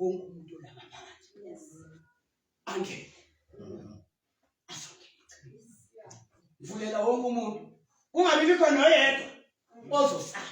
wonke umuntu la phakathi. Angeke. Mvulela wonke umuntu. Kungabi bikho noyedwa ozosala.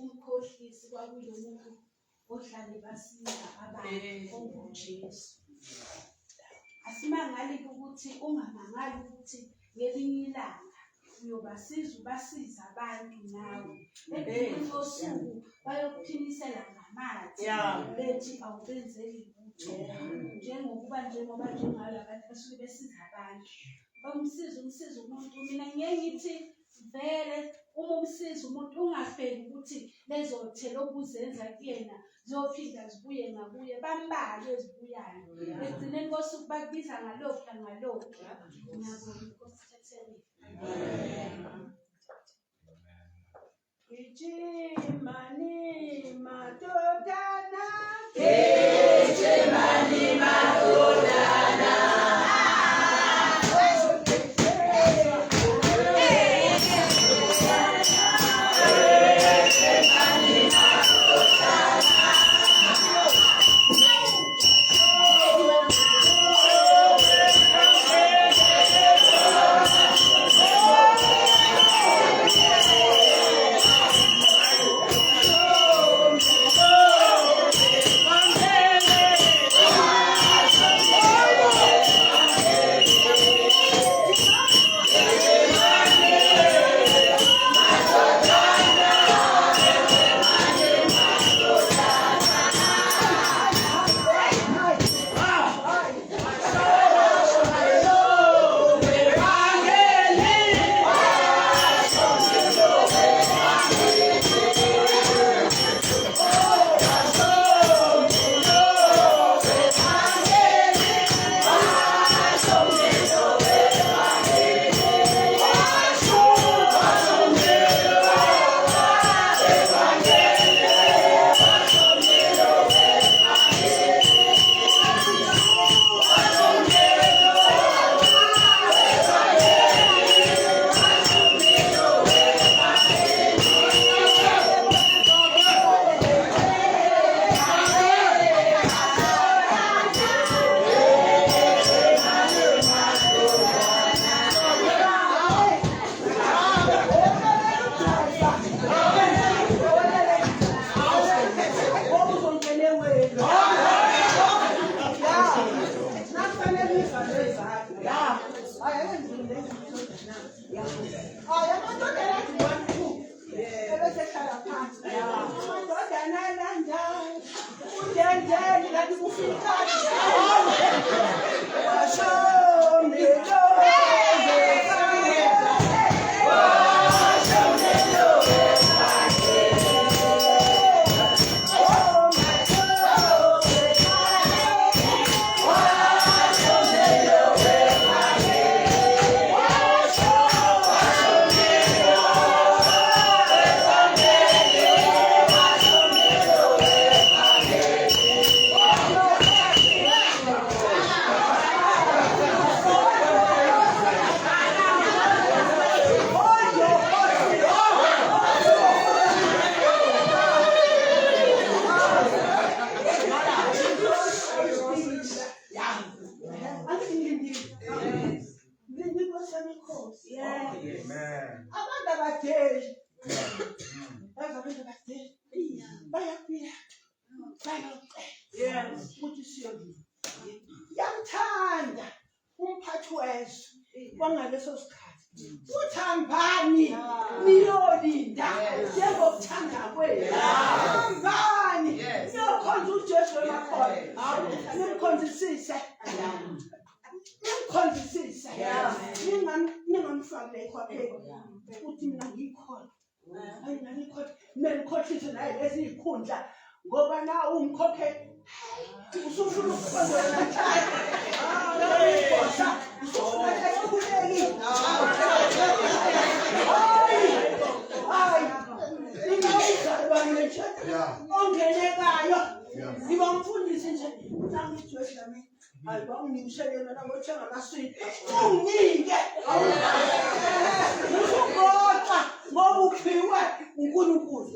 Umkhohlisi kwakuyimuntu ohlale basiza abantu onguJesu. Asimangali ukuthi ungamangali ukuthi ngelinye ilanga uyobasiza ubasiza abantu nawe. Ekugcineni kosuku bayokuphimisela ngamathe bethi awubenzeli lutho. Njengoba njengala bantu basuke besiza abantu umsiza umuntu. Mina ngeke ngithi vele uma umsiza umuntu ungabheki ukuthi lezothela okuzenza kuyena ziyophinda zibuye ngakuye, bambalwa ezibuyayo. Ekugcineni kosuku bakubiza ngalokhu nangalokhu. Ngiyabonga Nkosi Thetheni. Gijimani madodana, gijimani madodana. Yamthanda umphathi wezwe kwangaleso sikhathi. Uthambani niyolinda njengokuthanda kwenu. Hambani niyokhonza uJesu emakhona. Nimkhonzisise. Nimkhonzisise. Ningamfakele kwaphela ukuthi mina ngikhona. Hayi ngikhona. Nimkhohlise naye lezi ikhundla ngoba na umkhokhe usufuna ukufundela njalo. Ongenekayo ngibamfundise nje nangijwayele nami ayibangimshayela nangothenga amaswidi unginike usugoqa ngoba uphiwe uNkulunkulu.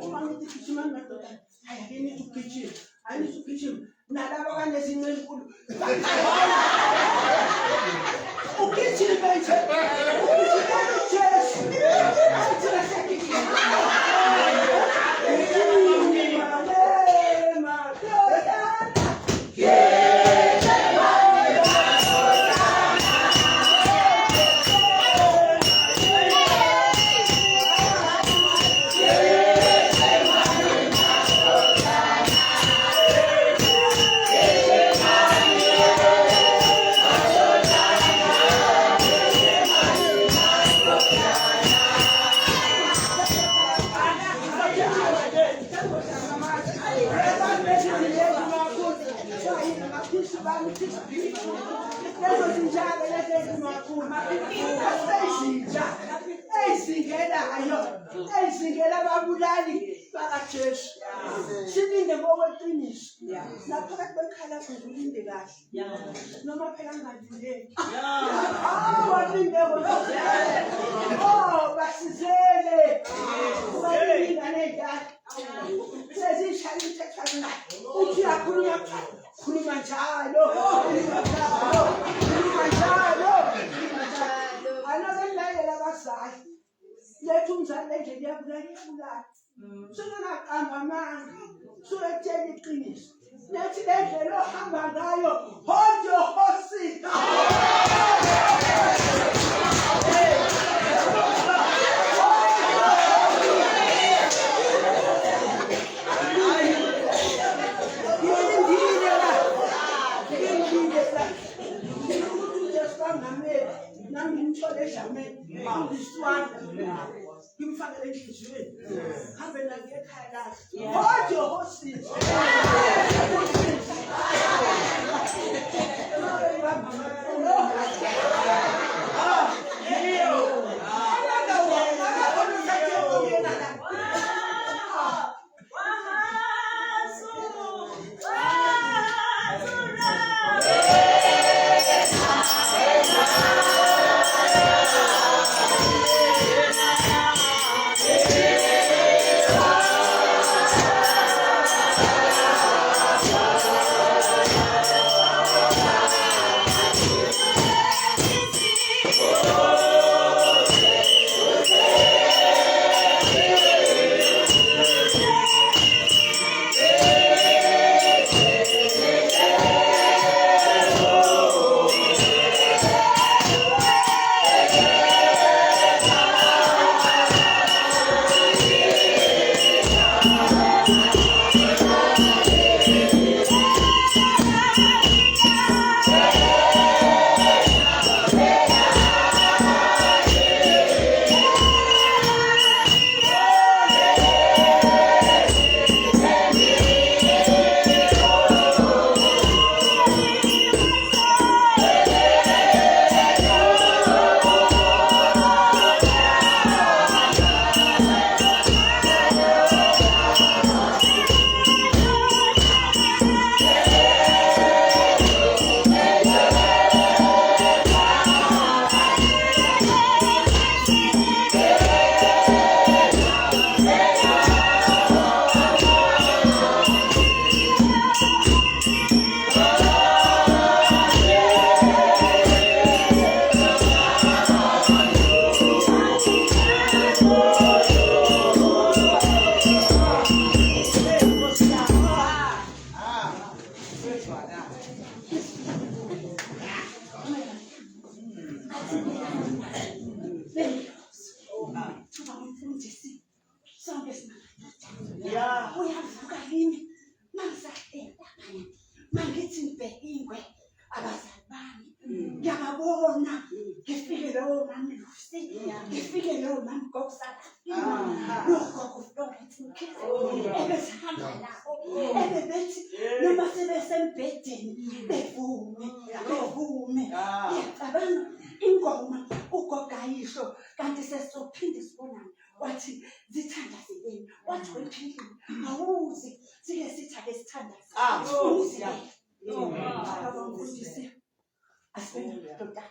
Uma ngithi gijima madoda hayi akeni ugijima ayini ugijima nalabo kanezinqe enkulu ugijime nje uJesu athi sekigijima madoda lezo zinjalo lezi ezimakhulu ezintsha ezingelayo ezingela ababulali bakaJesu. Silinde ngokweqiniso naphakathi kwekhala kulinde kahle noma phela ngalindeki walinde basizele ingane ey'dala sezishaya imithethwana uthi uyakhuluma khuluma njalo anobelayela abazali lethu umzali endleli yabulala sungaqamba amanga suyetshela iqiniso lethi le ndlela ohamba ngayo hold your horses. Nami ngithole edlameni ngiswanda ngimfakele enhliziyweni hambe la ngekhaya lakhe hold your horses. Uyavuka yini mangisahlela mangithi ngibhekingwe abazali bami ngiyababona ngifike leyo mami Lucy ngifike leyo mami Gokusala nogogo Florence ebesihamba nabo ebebethi noma sebesembhedeni bevume ngiyacabanga ingoma ugogayisho kanti sesizophinde sibonane wathi zithandazeleni wathi wephilile awuzi sike sithake sithandaze abamfundisi asibene ndoda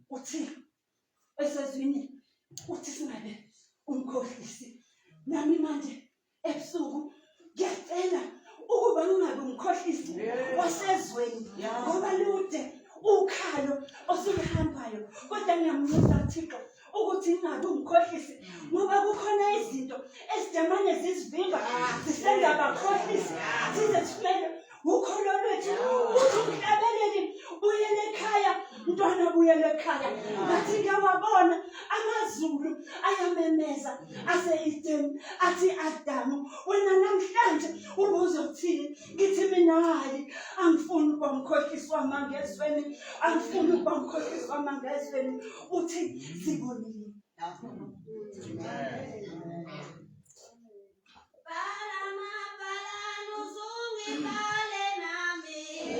uthi esezwini uthi singabe umkhohlisi nami manje ebusuku ngiyacela ukuba ngingabe umkhohlisi wasezweni ngoba lude ukhalo osulihambayo kodwa ngiyambuza uThixo ukuthi ingabe umkhohlisi ngoba kukhona izinto ezidamane zisivimba zisenza abakhohlisi size sifele ukholo lwethu uhlabelele buyele ekhaya mntwana buyele ekhaya ngathi ngiyawabona amazulu ayamemeza ase-Eden athi Adamu wena namhlanje ubuze uthini ngithi mina hayi angifuni ukuba umkhohlisi wamangezweni angifuni ukuba umkhohlisi wamangezweni uthi sibonile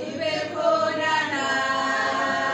Ibe khona na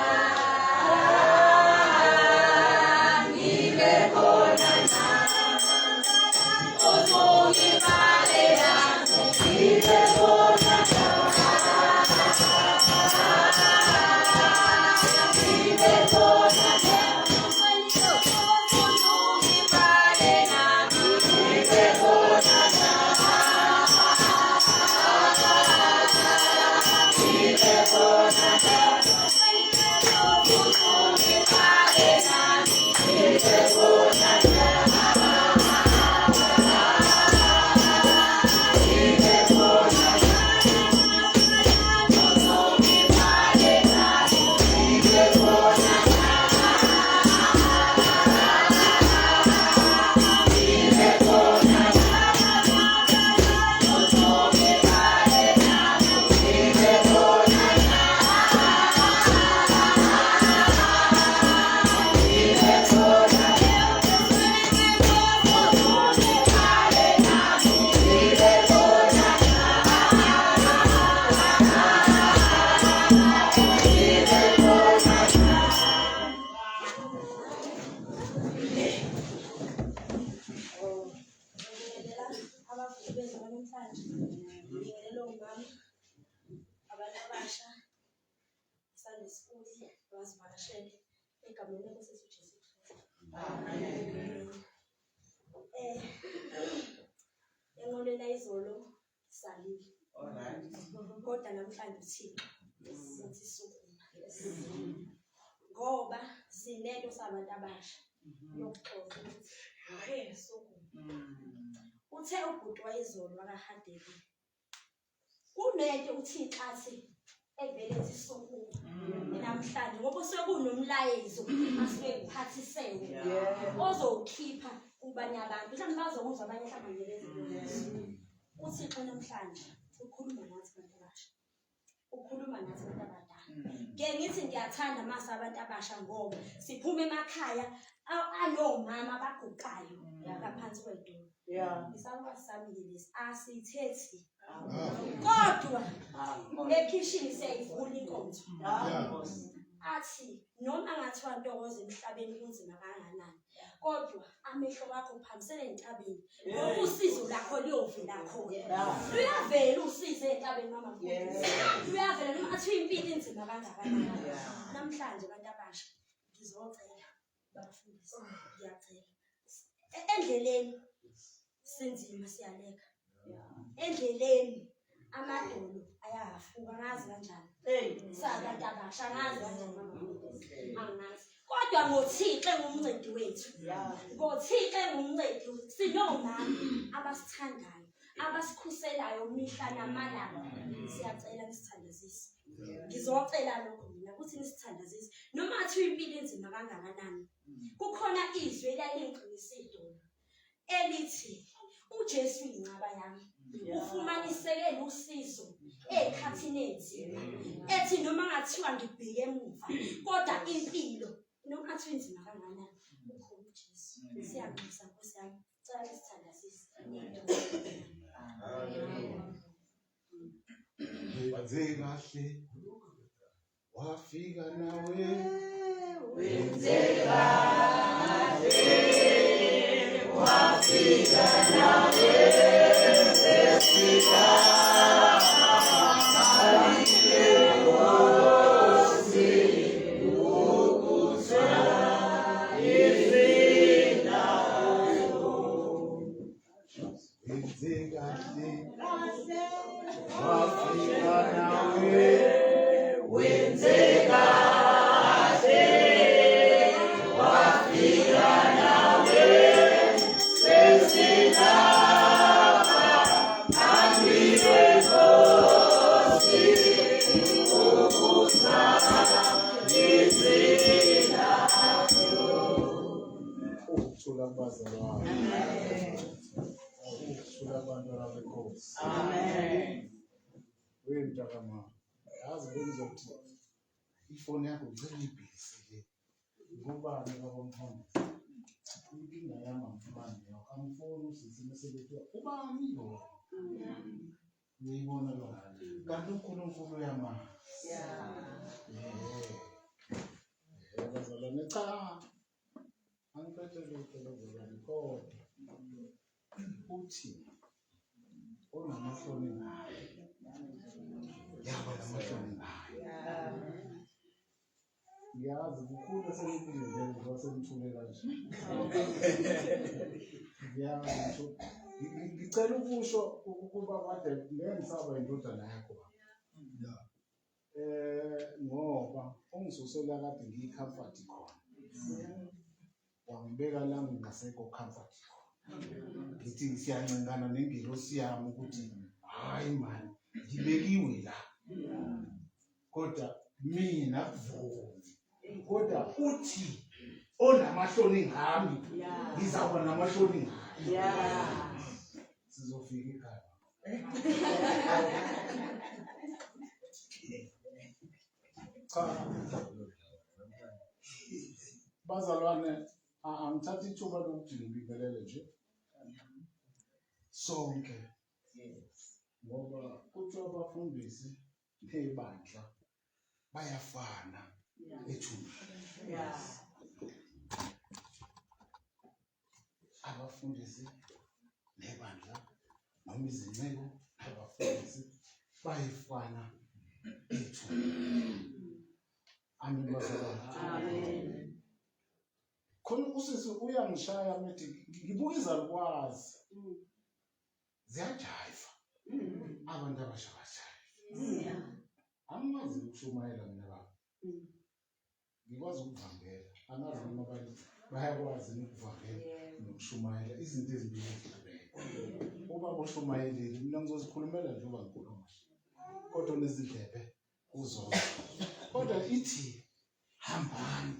nivakashele egameni leNkosi yethu Jesu Kristu. Amen. Enqoleni izolo salile. Alright. Kodwa namhlanje uThixo uthi sukuma. Ngoba sinento sabantu abasha yokuxoxa ukuthi sukuma. Uthe ubhuti wayizolo wakahadeli. Kunento uThixo athi evele ethi sukuma. Namhlanje ngoba sekunomlayezo asuke kuphathisewe ozowukhipha kubanye abantu mhlawumbe bazokuzwa abanye mhlawumbe ngelezi uThixo namhlanje ukhuluma nathi abantu abasha ukhuluma nathi abantu abadala ngeke ngithi ngiyathanda mase abantu abasha ngoba siphuma emakhaya anomama abaguqayo ngaphansi kwedolo isakwazi sami ngelesi asithethi kodwa ekhishini siyayivula inkonzo athi noma ngathiwa ntokozo emhlabeni kunzima kangakanani kodwa amehlo wakho uphamisele entabeni ngoba usizo lakho liyovela khona luyavela usizo entabeni mama luyavela noma athiwa impilo inzima kangakanani namhlanje abantu abasha ngizocela bafundise ngiyacela endleleni sinzima siyaleka endleleni amadolo ayafuka ngazi kanjani sabantu abasha ngazi kanjani angazi kodwa ngoThixo engumncedi wethu ngoThixo engumncedi sinomama abasithandayo abasikhuselayo mihla namalanga siyacela nisithandazise ngizocela lokho mina ukuthi nisithandazise noma athiwa impilo inzima kangakanani kukhona izwi elaliqinisa idolo elithi uJesu ingcaba yami ufumanisekele usizo ekhathini enzima ethi noma ngathiwa ngibheke emuva kodwa impilo noma athiwa inzima kangakanani ukhona uJesu siyanxusa Nkosi yami cela isithandazise wenze kahle wafika nawe Wenze kahle wafika nawe wafika ifoni yakho ngicela ibhisi ngubani abamphamba inkinga yamamfumane amfoni usisimesebethiwa ubani lo uyibona lo kanti uNkulunkulu uyamazi bazalwane cha angiphethe lutho bazalwane kodwa uthi onamahloni naye yaba namahloni naye ngiyazi kukhulu sengilindele wasemthule kanje ngiyazi ngicela ukusho ukuba kade ngengisaba indodana yakho ngoba ungisusela kade ngiyicomfort khona wangibeka la ngingasekho comfort khona ngithi siyancengana nengilosi yami ukuthi hayi mani ngibekiwe la kodwa mina kuvuni kodwa uthi onamahloni ngami ngizaba namahloni ngayo sizofika ekhaya cha bazalwane angithatha ithuba lokuthi ngibingelele nje sonke ngoba kuthiwa abafundisi nebandla bayafana ethubeni abafundisi nebandla noma izinceku abafundisi bayafana ethubeni Amen bazalwane. Amen. Khona usisi uyangishaya mithi ngibuka izalukwazi ziyajiva abantu abasha. Angimazi ukushumayela mina baba. Ngikwazi ukuvangela. Angazi noma abantu bayakwazi ukuvangela nokushumayela izinto ezimbili ezihlukene. Ubaba oshumayelile mina ngizozikhulumela njengoba ngikhuluma. Kodwa nezindlebe uzona. Kodwa ithi hambani.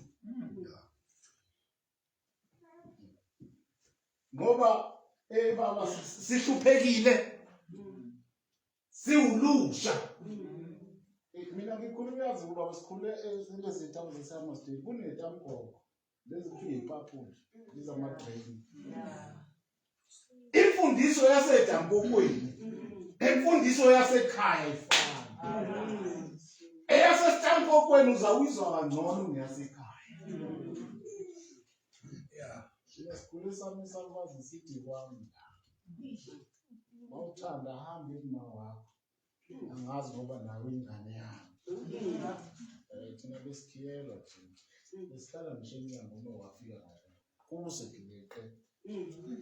Ngoba baba sihluphekile. Siwulusha. Mina ngikhuluma yazi ubaba sikhule lezi zinto zesamasdale kunetamgogo lezi kufike ipaphula izama-drain. Imfundiso yasedampokweni imfundiso yasekhaya ifana. Eyasesitampokweni uzawizwa kangcono neyasekhaya. Sikhule sami sakwazi sithi kwami mawuthanda ahambe kuma wakho. Angazi ngoba nawe ingane yami. Thina besikhiyelwa thina. Besihlala ngisho emnyango uma wafika ngayo. Kuse gileqe.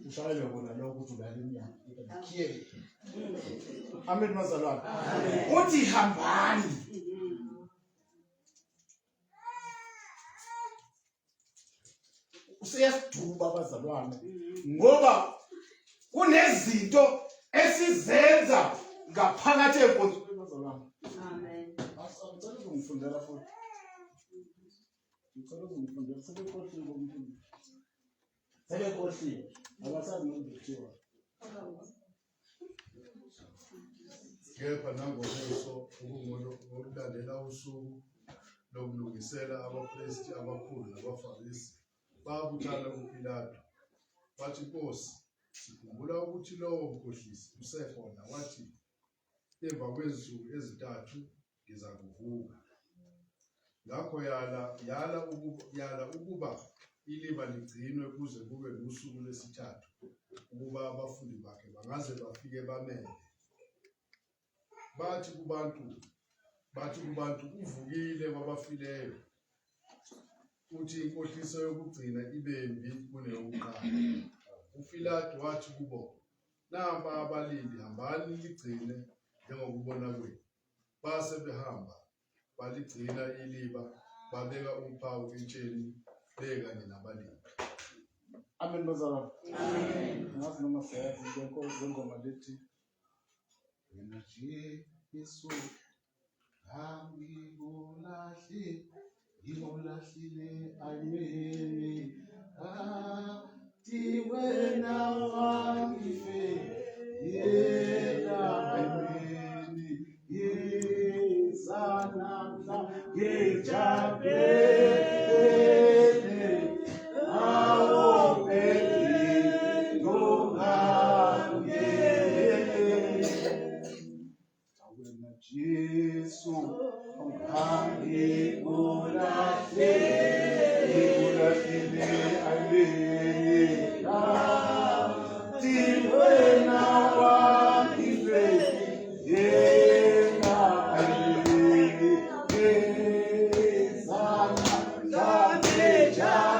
Ushayelwe bona lokho ukuthi ulala emnyango. Khiyele. Amen bazalwane. Uthi hambani. Usiyasiduba abazalwane ngoba kunezinto esizenza ngaphakathi enkonzweni bazalwane. Amen. Ngicela ukungifundela futhi. Ngicela ukungifundela sebekhohliwe umfundi. Sebekhohliwe. Abasazi nokuthiwa. Kepha nangokuso ukulandela usuku lokulungisela abapristi abakhulu nabaFarisi babuthana kuPilato. Bathi Nkosi, sikhumbula ukuthi lowo mkhohlisi usekhona wathi emva kwezinsuku ezintathu ngiza kuvuka. Ngakho yala ukuba iliba ligcinwe kuze kube lusuku lwesithathu ukuba abafundi bakhe bangaze bafike bamele. Bathi kubantu uvukile kwabafileyo. Uthi inkohliso yokugcina ibembi kuneyokuqala. UPilato wathi kubo, namba abalindi hambani ligcine njengokubona kwenu. Base behamba baligcina iliba babeka uphawu etsheni bekanye nabalindi. Amen bazalwane. Amen. Ngazi noma siyazi ngengoma lethi wena nje Yesu ngikulahlile ayini athi wena wangife yena ayini yezana ngejabele awo beli nongaye wena Jesu ngikulahlile ayini athi wena wangife yena ayini yezana ngejabele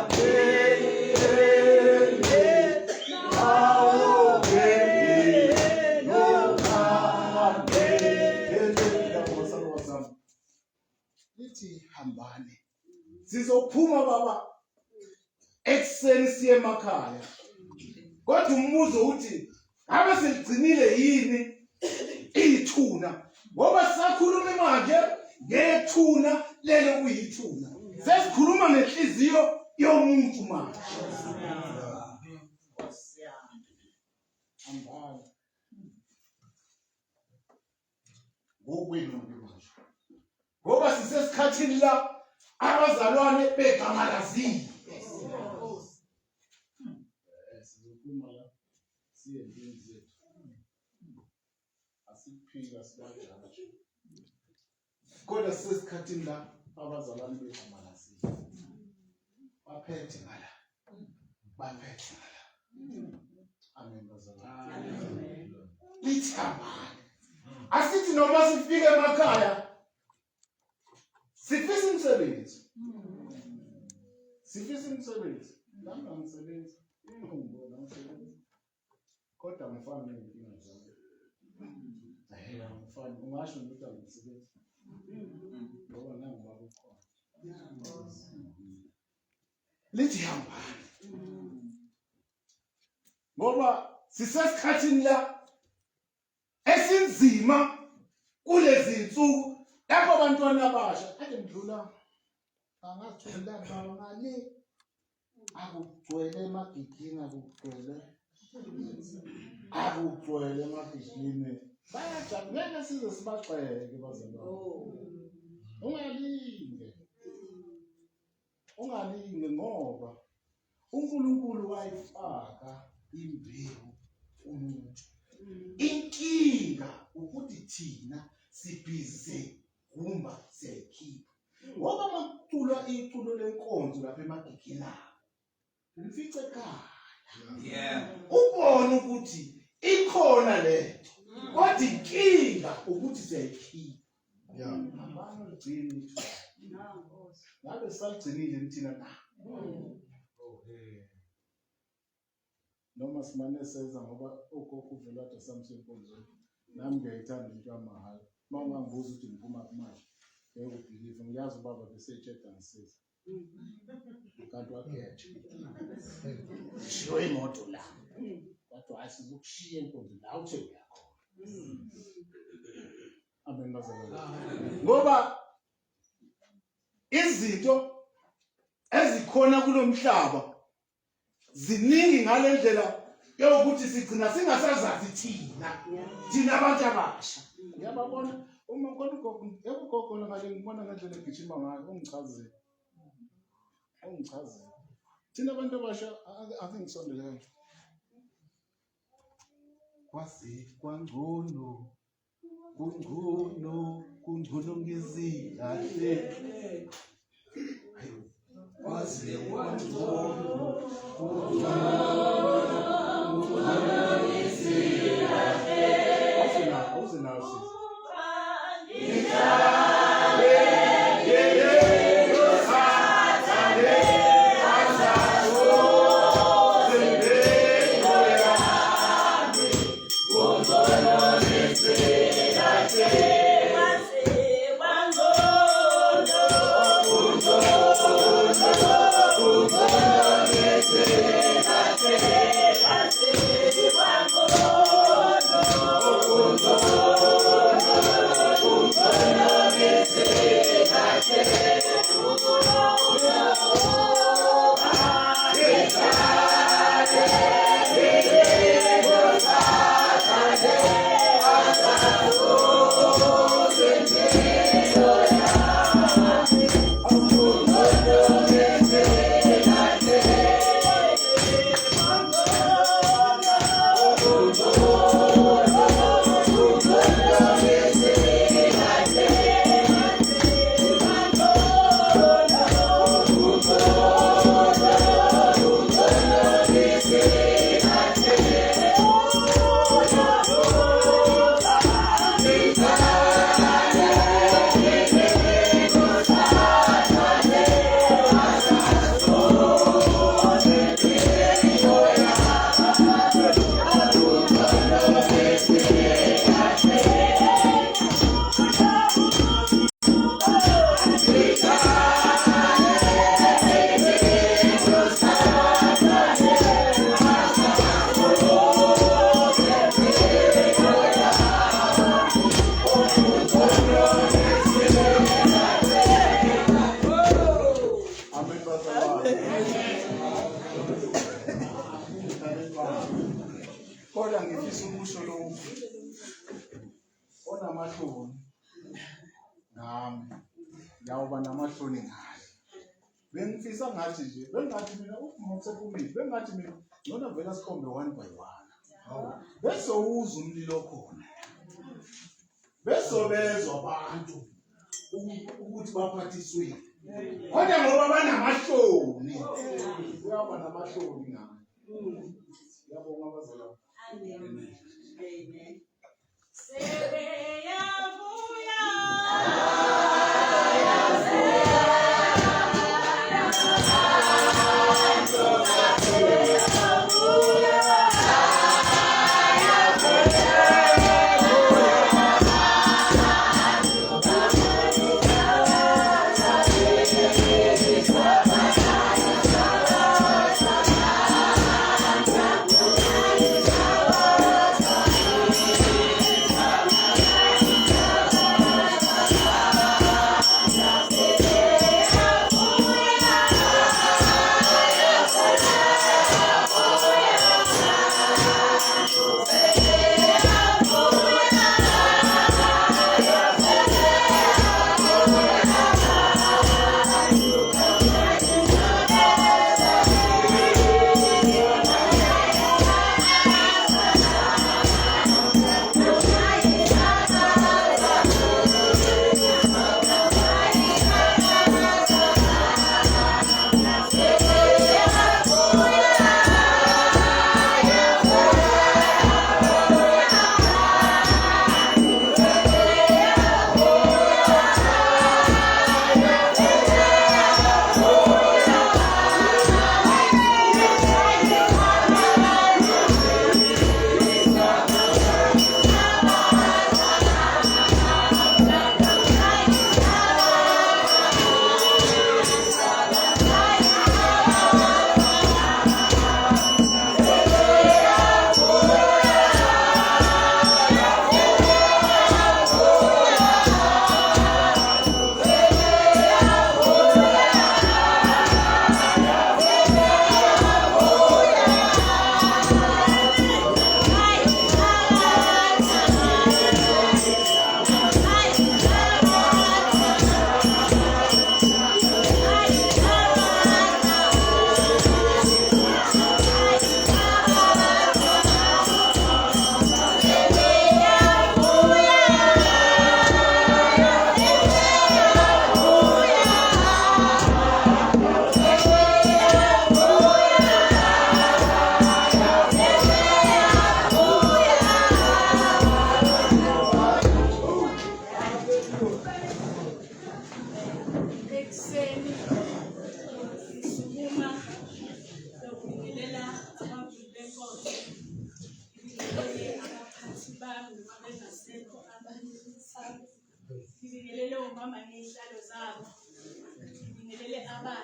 awo beli nongaye. Lithi hambani. Sizophuma baba ekuseni siye emakhaya. Kodwa umbuzo uthi ngabe siligcinile yini ithuna? Ngoba sisakhuluma manje ngethuna lelo kuyithuna. Sesikhuluma ngenhliziyo yomuntu manje. Hambani. Ngokwenu manje. Ngoba sisesikhathini la abazalwane begama lazini. Sizophuma la siye endlini zethu. Asiphika sibajaji. Kodwa sisesikhathini la abazalwane begama lazini. Baphethe ngala. Baphethe ngala. Amen bazalwane. Amen. Lithi hambani. Asithi noma sifike emakhaya sifisa umsebenzi. Sifisa umsebenzi. Nami angisebenzi. Ngibona umsebenzi. Kodwa ngifana ney'nkinga zami. Ngifana. Ungasho ukuthi angisebenzi. Ngoba nangu baba ukhona. Lithi hambani. Ngoba sisesikhathini la esinzima kulezi zinsuku lapho abantwana abasha ade ngidlula angathula ngale akugcwele emagigini akugcwele emagigini bayajabula ngeke size sibaxeke bazalwane. Ungalinge ngoba uNkulunkulu wayifaka imbewu kumuntu. Inkinga ukuthi thina sibhize kumba siyayikhipha. Ngoba makuculwa iculo lenkonzo lapha emagigini abo. Ufice ekhaya. Ubone ukuthi ikhona lento. Kodwa inkinga ukuthi siyayikhipha. Abantu ugcini ngabe saligcinile thina na. Noma simane senza ngoba ugogo uvela kade samsenkonzweni. Nami ngiyayithanda into yamahala. Uma ungangibuza ukuthi ngiphuma kumanje, ngiyakubhiliva ngiyazi ubaba besetsheda ngisiza. Kanti wakhetha. Shiyo imoto la. Kodwa asizokushiya enkonzweni la uthe uyakhona. Amen bazalwane. Ngoba izinto ezikhona kulomhlaba ziningi ngale ndlela yokuthi sigcina singasazazi thina abantu abasha. Ngiyababona uma khona ugogo ngale ngibona ngendlela egijima ngayo ungichazile. Thina abantu abasha ake ngisondelene. Kwasi kwangcono kungcono ngizikahle. Kwasi kwangcono Kodwa ngifisa ukusho lokhu. Onamahloni nami ngiyawuba namahloni ngayo. Bengifisa ngathi nje, bengathi mina uMthethumile, bengathi mina ngona vela sikhombe 1 by 1. Bese uza umlilo khona. Bese bezwa abantu ukuthi baphathiswe. Kodwa ngoba banamahloni. Uyaba namahloni ngayo. Yabonga abazalwane. Amen. Amen. Sebeyavuya.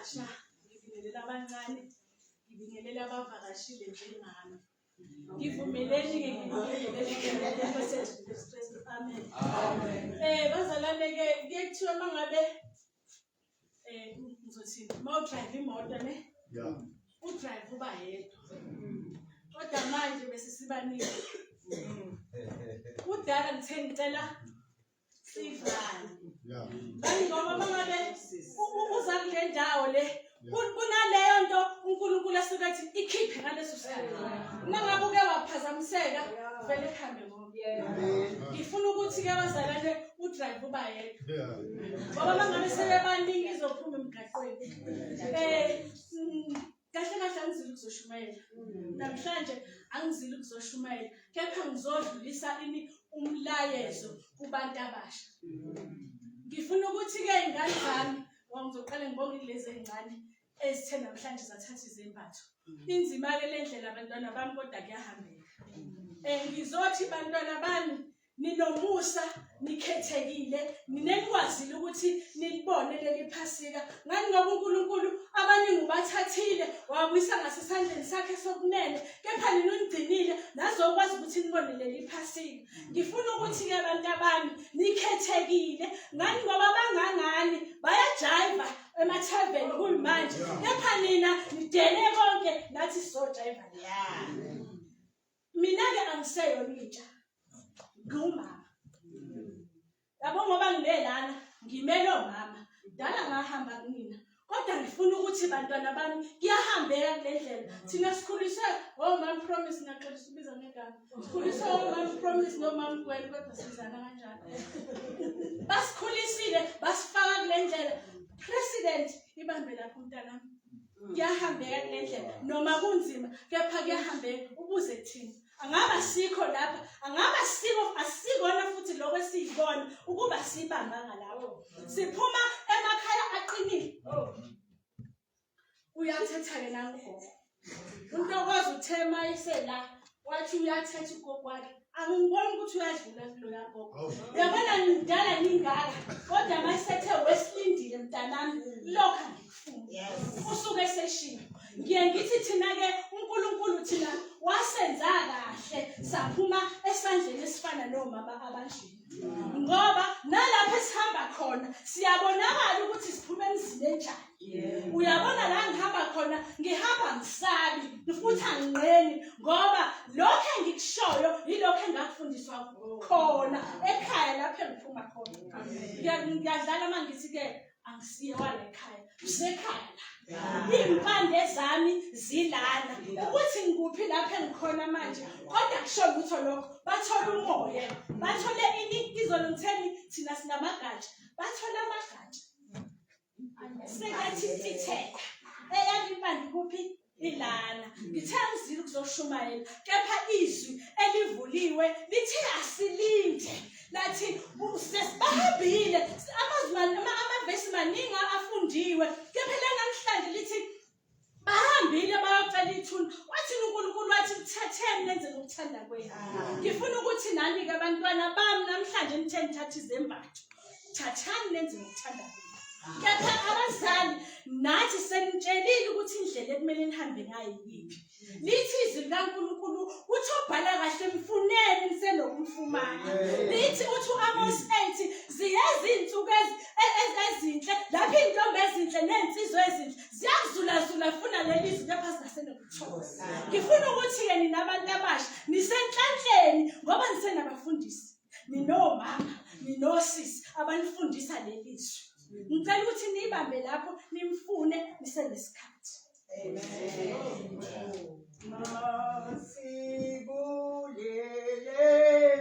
abasha, ngibingelela abancane, ngibingelela abavakashile njengami. Ngivumeleni-ke ngibingelele Inkosi yethu uJesu Kristu. Amen. Bazalwane-ke kuye kuthiwa uma ngabe ngizothini uma udrayiva imoto ne udrayiva uba yedwa, kodwa manje bese sibaningi. Kudala ngicela sivale ngoba uma ngabe uza kule ndawo le kunaleyo nto uNkulunkulu asuke athi ikhiphe ngaleso sikhathi. Nangabe uke waphazamiseka vele ehambe ngoba ngifuna ukuthi-ke bazalwane udrayiva uba yedwa ngoba uma ngabe sebebaningi izophuma emgaqweni. Kahle kahle angizile ukuzoshumayela namhlanje, angizile ukuzoshumayela, kepha ngizodlulisa umlayezo kubantu abasha. Ngifuna ukuthi-ke ingane zami ngizoqala ngibonge lezi ezincane ezithe namhlanje zathatha izembatho. Inzima-ke le ndlela abantwana bami, kodwa kuyahambeka. Ngizothi bantwana bami ninomusa, nikhethekile, ninekwazile ukuthi nilibone leli phasika. Ngani ngoba uNkulunkulu abaningi ubathathile wabuyisa ngasesandleni sakhe sokunene, kepha nina unigcinile nazokwazi ukuthi nibone leli phasika. Ngifuna ukuthi-ke abantu abami nikhethekile. Ngani ngoba bangangani bayajayiva emathaveni kuyimanje, kepha nina nidele konke nathi sizojayiva. Mina-ke angiseyona intsha, ngumama. Yabo ngoba ngilelana ngimele omama, dala ngahamba kunina. Kodwa ngifuna ukuthi bantwana bami kuyahambeka kule ndlela. Thina sikhuliswe omama promise, ngiyaqelisa ubiza ngegama. Sikhuliswe omama promise nomama Gwele, kodwa sizana kanjani? Basikhulisile basifaka kule ndlela. President ibambe lapho mntanami. Kuyahambeka kule ndlela noma kunzima, kepha kuyahambeka ubuze thina. Angaba sikho lapha, angaba asikona futhi lokho esiyibona ukuba sibambanga lawo. Siphuma emakhaya aqinile. Uyathetha-ke nangogo. Untokoza uthema isela wathi uyathetha ugogo wakhe. Angiboni ukuthi uyadlula kulo yagogo. Yabona ngidala ningaka, kodwa mayisethe wesilindile mntanami lokho ngikufuna. Usuke eseshini. Ngiye ngithi thina-ke uNkulunkulu thina wasenza kahle saphuma esandleni esifana nomama abanjini. Ngoba nalapho esihamba khona siyabonakala ukuthi siphuma emzini enjani. Uyabona la ngihamba khona, ngihamba ngisabi, futhi angqeni ngoba lokho engikushoyo yilokho engakufundiswa khona ekhaya lapho engiphuma khona. Ngiyadlala mangithi-ke angisiye wala ekhaya, usekhaya la. Iy'mpande zami zilana ukuthi ngikuphi lapho engikhona manje, kodwa kusho lutho lokho. Bathola umoya, bathole izoluntheni thina sinamagatsha, bathola amagatsha sekathithitheka. Eyami impande kuphi? Ilana. Ngithe angizile ukuzoshumayela, kepha izwi elivuliwe lithe asilinde. Lathi sesibahambile amavesi maningi afundiwe, kepha namhlanje lithi bahambile bayocela ithuna. Wathi uNkulunkulu wathi mthatheni nenze ngokuthanda kwenu. Ngifuna ukuthi nani-ke abantwana bami namhlanje nithe nithatha izembatho, thathani nenze ngokuthanda kwenu. Kepha abazali nathi senitshelile ukuthi indlela ekumele nihambe ngayo yiphi. Lithi izwi likaNkulunkulu uthi obhala kahle mfuneni nisenokumfumana. Lithi uthi u-Amos 8 ziyeza iy'nsuku ezinhle lapho iy'ntombi ezinhle ney'nsizwa ezinhle ziyakuzulazula funa leli zwi kepha zingasenokuthokoza. Ngifuna ukuthi-ke nina abantu abasha nisenhlanhleni ngoba nisenabafundisi, ninomama, ninosisi abanifundisa leli zwi. Ngicela ukuthi niyibambe lapho nimfune nisenesikhathi. Masibulele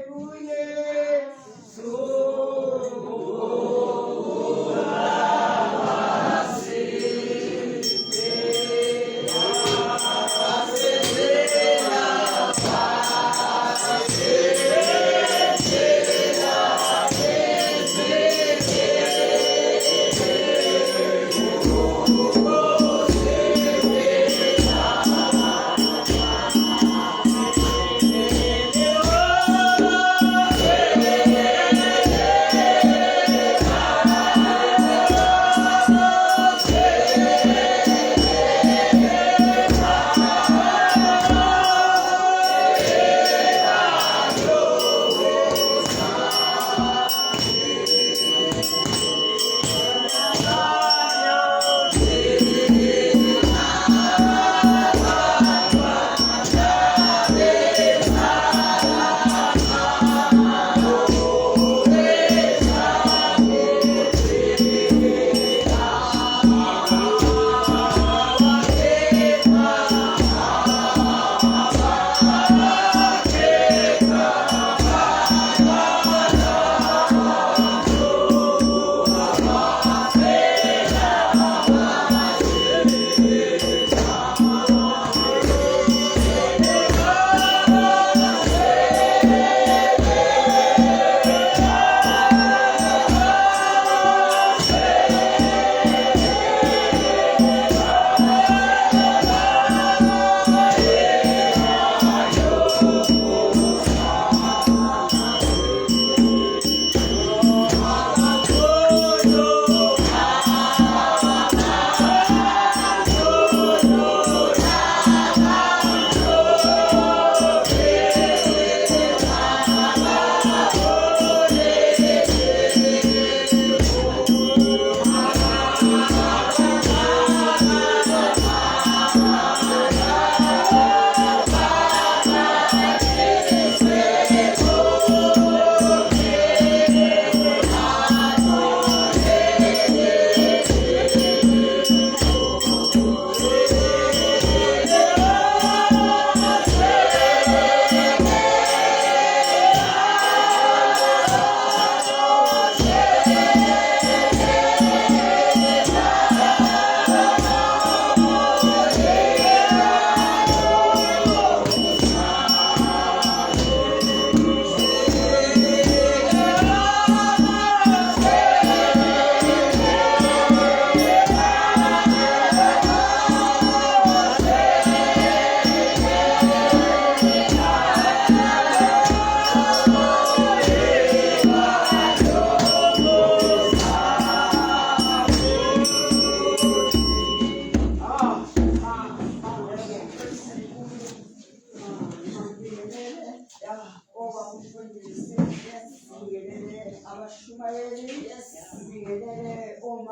kuYesu. Oh,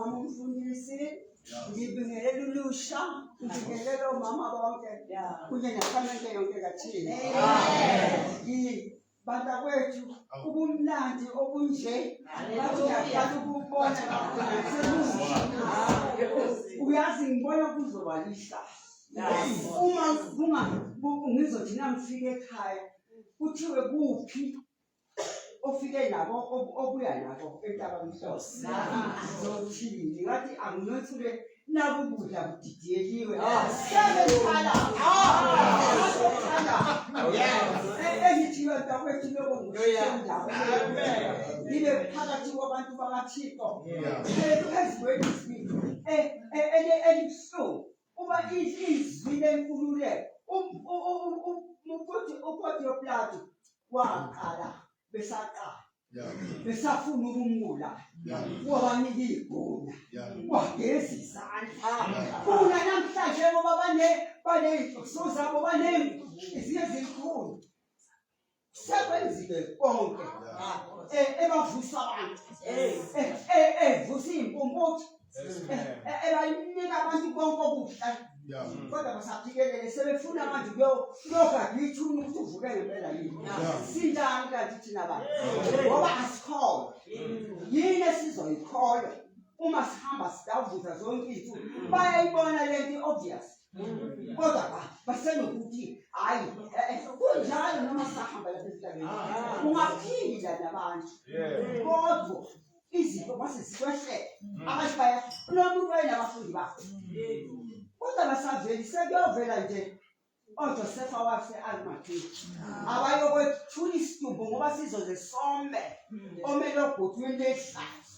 mama umfundisi, ngibingelela ulusha, ngibingelela omama bonke, kunye nekhamente yonke kaThixo. Bantakwethu, ubumnandi obunje, bathi uyaqala ukubona uyazi ngibona kuzoba lihlazo. Uma ngizothi namfika ekhaya, kuthiwe kuphi ofike nako obuya nako eNtabamhlosi. Zothini ngathi anginothule nabo ukudla kudidiyeliwe. Sebekhala. Engithiwa ntakwethu lokho ngiyenda. Ngibe phakathi kwabantu bakaThixo. Phezulu elibuhlungu. Uba izwi lenkululeko. UPontius Pilato waqala besaqala. Besafuna ukumula. Wabanika igunya. Wageza izandla. Kuna namhlanje ngoba baney'nhloso zabo ezinye ezinkulu. Sekwenzile konke. Ebavusa abantu. Evusa iy'mpumputhu. Ebanika abantu konke okuhle. Kodwa basaphikelele sebefuna manje kuyogada ithuna ukuthi uvuke ngempela yini. Sinjani kanti thina bantu? Ngoba asikholwa. Yini esizoyikholwa uma sihamba sidavuza zonke izinto? Bayayibona lento obvious. Kodwa basenokuthi hayi kunjalo noma sahamba lapha emhlabeni. Ungaphila nabantu. Kodwa izinto basesikwehlela. Abantu nomuntu wayenabafundi bakhe. Kodwa basaveli sekuyovela nje oJosefa wase-Arimathea abayokwethula isidumbu ngoba sizoze some omele ogotweni lehlazo.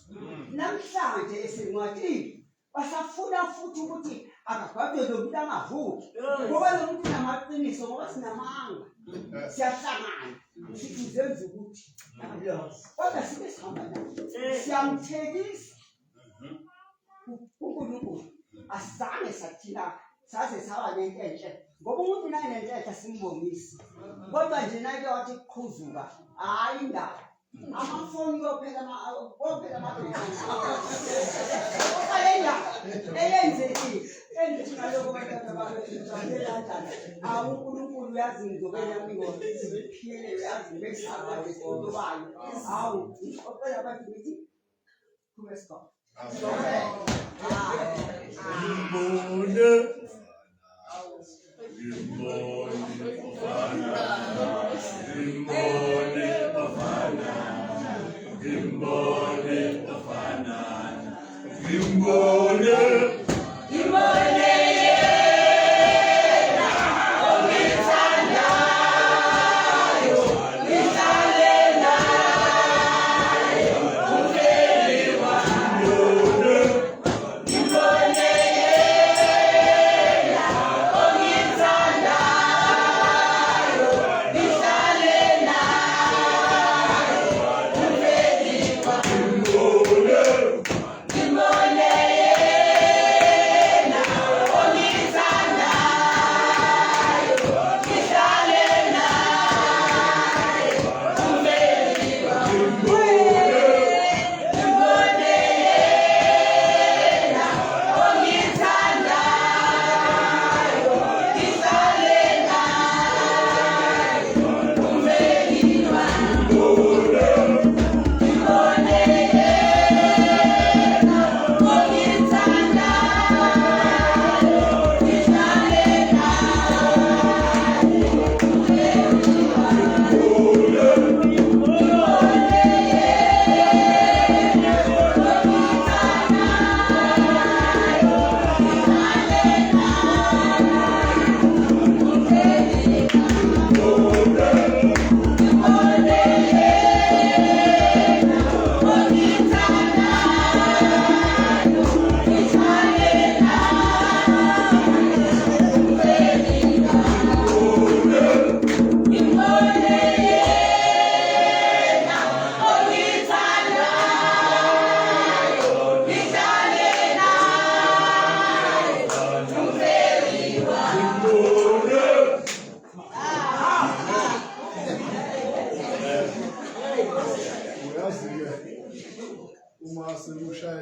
Namhlanje esencwadini basafuna futhi ukuthi akagwabwe lo muntu angavuki ngoba lo muntu unamaqiniso ngoba sinamanga siyahlangana sithi zenza ukuthi kodwa sibe sihamba naye siyamthekisa uNkulunkulu. Asizange sathina saze saba nento enhle ngoba umuntu naye nento enhle simbongisi. Kodwa nje naye wathi kuqhuzuka hayi indaba. Amafoni yophela eyenze lokho bantwana babe uNkulunkulu uyazi ngizobela mingozi siphile yazi besaba lesobayo. Hawu ophela abantu bithi kubesko. Kimone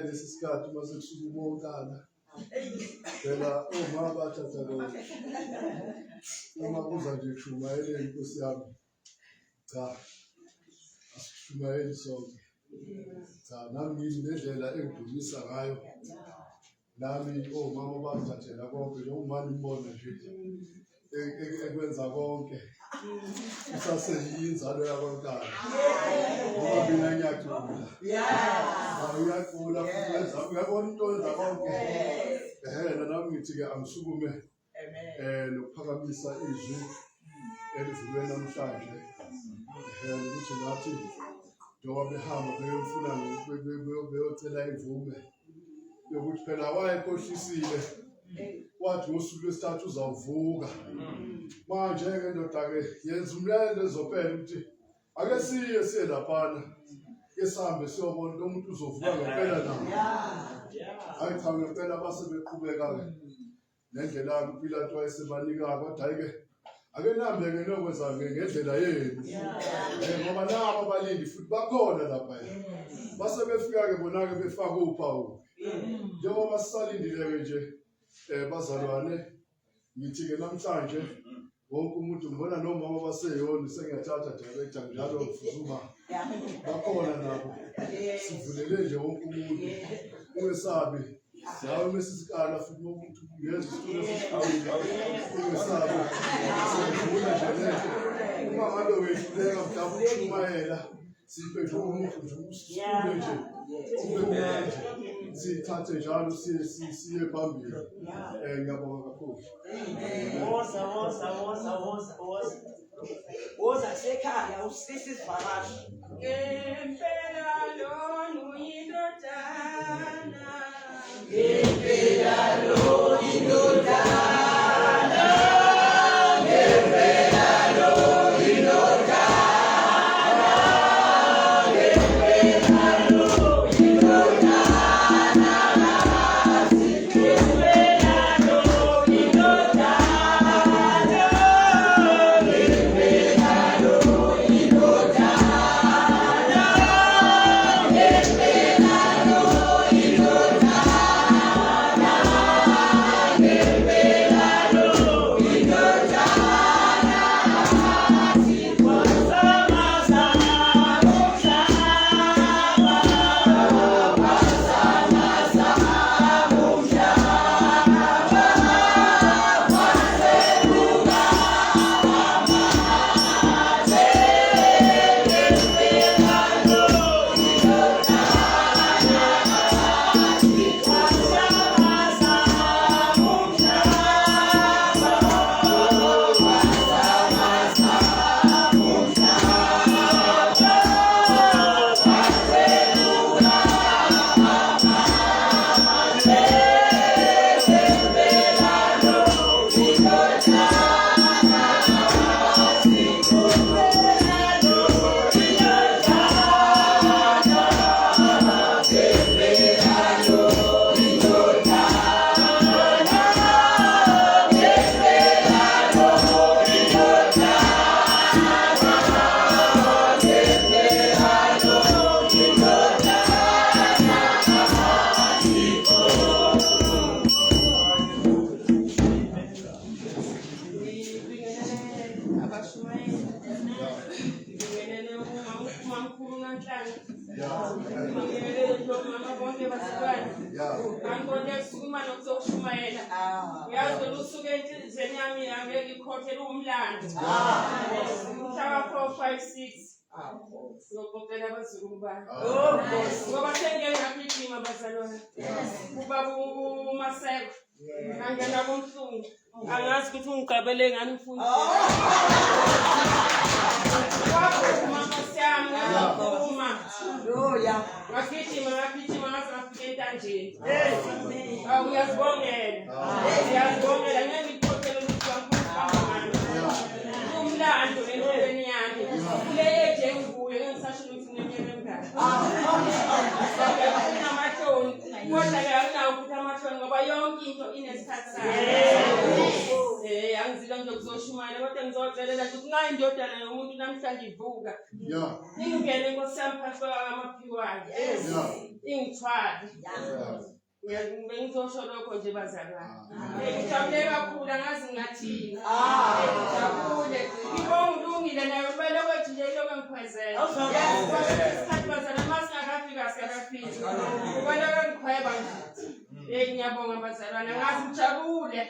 lesi sikhathi uma sekusuka ubonkana phela uma bathatha lo uma kuza nje kushumayele inkosi yami cha asishumayeli sonke cha nami ngendlela engidumisa ngayo nami omama bathathela konke njengoba nimbona nje ekwenza konke usaseyinzalo yabonkana ngoba mina ngiyacula uyacula uyabona into yenza konke nami ngithi-ke angisukume nokuphakamisa izwi elivulwe namhlanje ukuthi nathi njengoba behamba beyomfuna beyocela imvume yokuthi phela wayekhohlisile wathi ngosuku lwesithathu uzawuvuka manje-ke ndoda-ke yenza umlendo ezopela ukuthi ake siye laphana ke sihambe siyobona lo muntu uzovuka ngempela nawo hayi cha ngempela base beqhubeka-ke nendlela uPilato wayesebanika kodwa hayi-ke ake nihambe-ke niyokwenza ngendlela yenu ngoba nabo abalindi futhi bakhona lapha base befika-ke bona-ke befaka uphawu njengoba sisalindile-ke nje bazalwane ngithi-ke namhlanje wonke umuntu ngibona nomama baseyoni sengiyathatha director njalo ngifuzuma bakhona nabo sivulele nje wonke umuntu ungesabi yawe mesisikala futhi umuntu ngeza isitulo ungesabi sivula nje lento uma ngabe wehluleka mhlawumbe ukushumayela siphe nje umuntu nje usitule nje sithathe njalo siye phambili ngiyabonga kakhulu woza sekhaya usisi sivakashi ngempela lona uyindodana ngempela lo indodana ngempela lo indodana ngoba sengeke ngaphitima bazalwane ubaba uMaseko angena komhlungu angazi ukuthi ungigabele ngani mfundi waphuma nkosiyami ngaphuma ngaphitima ngazafika entanjeni uyazibongela ngeke ngikhokhele ukuthi wamphumani umlando endleleni yami le eje nguye ngisasho ukuthi ngenyeke ngani amahloni kodwa-ke anginawo ukuthi amahloni ngoba yonke into inesikhathi sayo angizile nje kuzoshona ngizoshumayela kodwa ngizocelela ukuthi kungayindodana yomuntu namhlanje ivuka. Yeah. Ingene Nkosi yami phakathi kwamaphiwane. Ingithwale. Bengizosho lokho nje bazalwane. Ngijabule kakhulu angazi ngathini. Ngijabule. Ngibonga ulungile nayo kumele kwethu nje lokho ngiphezela. Isikhathi bazalwane masingakafika sikafika. Ubona kangikhweba nje. Ngiyabonga bazalwane angazi ngijabule.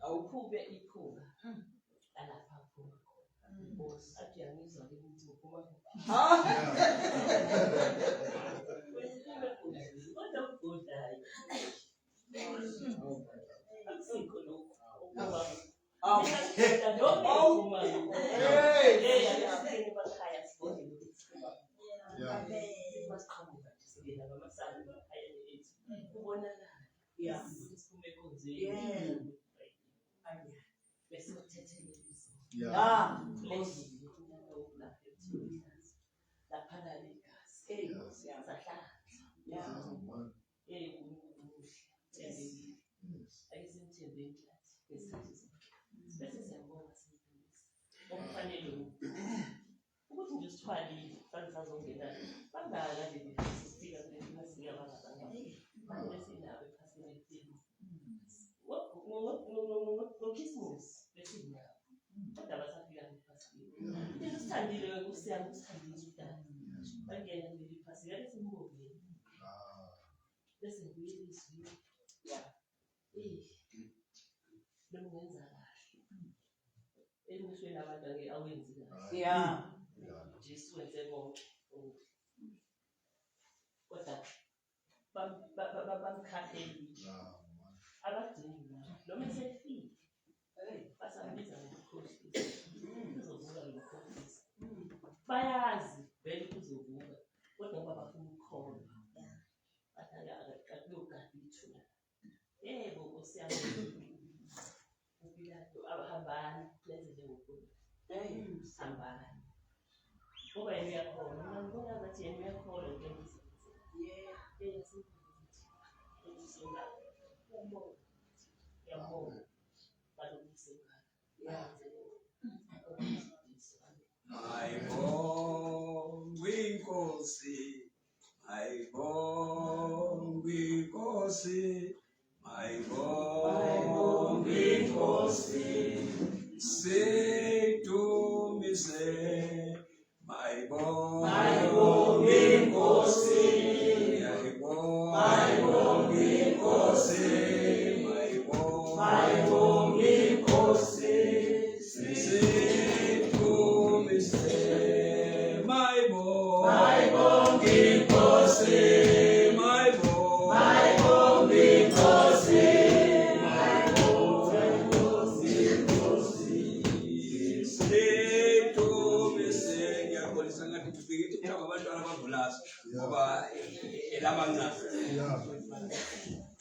Awuphube iphunga alapha phuma khona boss athi yangizwa ke ukuthi uphuma kodwa ugodayo akusikho lokho bakhaya sibone masiqhamuka sibona ngamasana bakhaya lethu kubonakala siphume ekonzweni bese uthethelele laphana legazi siyahlanza ayisimthembeni ngesikhathi bese siyabonga okufanele ukuthi nje sithwalile sazongena bangaka nje sifika kule masika bangabangani besinabe phasiletini ngoKrismus besinabe kodwa basafika ngephasika isithandile kusiyama usithandile udala bangena nje iphasika lesimbongeni bese ngiyizwi abantu angeke awenzi kahle. Yeah. Jesu wenze konke. Kodwa bamkhapheli. Abadingi noma esefile. Basambiza ngokukhohlisa. Uzovuka ngokukhohlisa. Bayazi vele uzovuka. Kodwa ngoba bafuna ukukholwa. Akuyogada ithuna. Yebo Nkosi uPilato abahambani lenze njengokuthi. Hambani. Ngoba yena uyakholwa. Ngibona ngathi yena uyakholwa into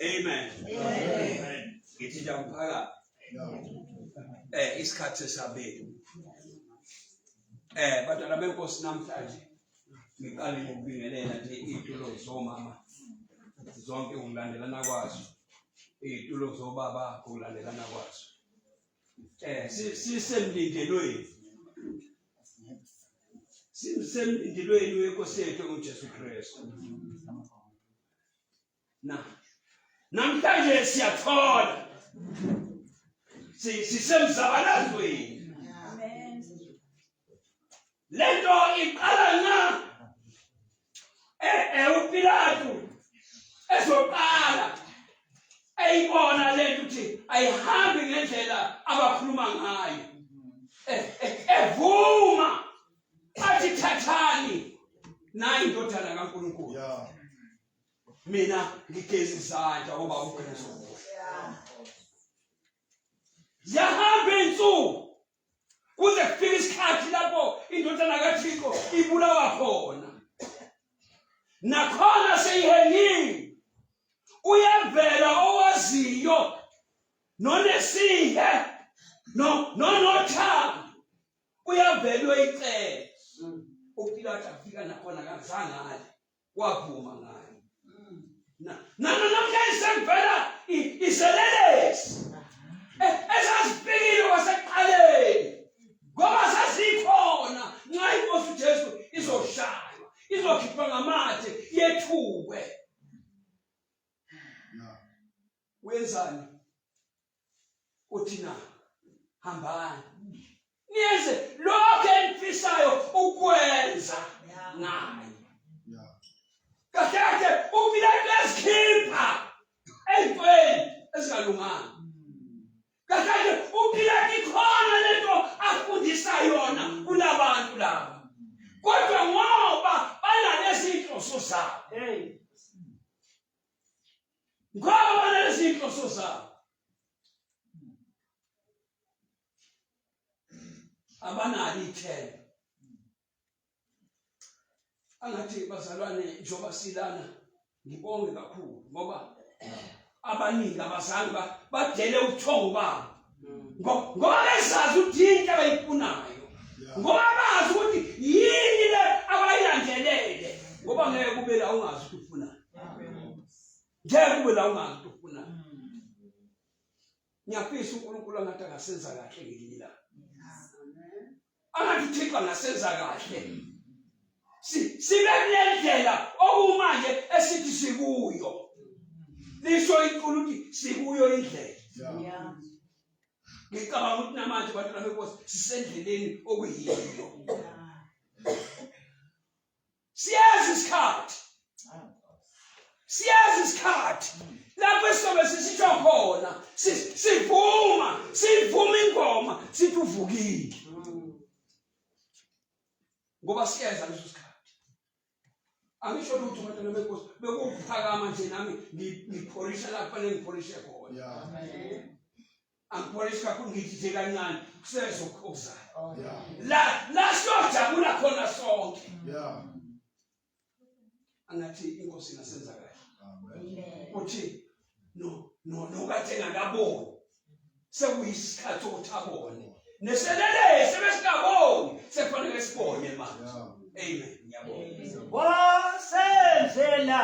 Amen. Ngithi umphakathi. Isikhathi sabeli. Bantwana benkosi namhlanje ngiqale ngokubingelela nje itulo zomama zonke ukulandelana kwazo. Itulo zobaba ukulandelana kwazo. Sisemlindelweni. Sisemlindelweni weNkosi yethu uJesu Kristu. Namhlanje siyathola sisemzabalazweni. Amen. Lento iqala uPilato ezoqala eyibona lento ukuthi ayihambi ngendlela abakhuluma ngayo. Evuma athi thathani nayi indodana kaNkulunkulu. Mina ngigeza izandla ngoba uKristu. Yahamba insuku kuze kufike isikhathi lapho indodana kaThixo ibulawa khona. Nakhona seyihelile. Uyavela owaziyo nonesihe nothando. Uyavela uyicela. uPilato afika nakhona kazangali wavuma ngayo. Namhlanje sekuvela iselelesi esasifikile wasekuqaleni ngoba sasikhona nxa iNkosi uJesu izoshaywa izokhipha ngamathe yethukwe. Wenzani? Uthina hambani niyenze lokho enifisayo ukwenza naye. Kahle uPilato esikhipha entweni ezingalunganga. Kahle uPilato ikhona lento afundisa yona kulabantu laba. Kodwa ngoba banalezinhloso zabo. Ngoba banalezinhloso zabo. Abanalo ithemba. Angathi bazalwane njoba silana ngibonge kakhulu ngoba abaningi abazali badele ubuthongo babo. Ngoba besazi ukuthi into abayifunayo. Ngoba bazi ukuthi yini le abayilandelele. Ngoba ngeke kube la ungazi ukuthi ufunani. Ngeke kube la ungazi ukuthi ufunani. Ngiyafisa uNkulunkulu angathi akasenza kahle ngelila. Angathi uThixo angasenza kahle. Sibe kulendlela okumanje esithi sikuyo. Lisho inkulu ukuthi sikuyo indlela. Ngicabanga ukuthi namanje bantwana beNkosi sisendleleni okuyiyo. Siyazi isikhathi. Lapho sizobe sisitsho khona sivuma ingoma sithi uvukile. ngoba siyeza leso sikhathi. Angisho ukuthi uMntwana beNkosi bekuphakama nje nami ngipholisha la kufanele ngipholishe khona. Angipholisha kakhulu ngithi nje kancane kusezo okuzayo. La siyojabula khona sonke. Angathi inkosi nasenza kahle. Uthi no kade ngakaboni. Sekuyisikhathi ukuthi abone. Neselele sebesingaboni sekufanele sibone manje. Amen. Ngiyabonga. Wasenzela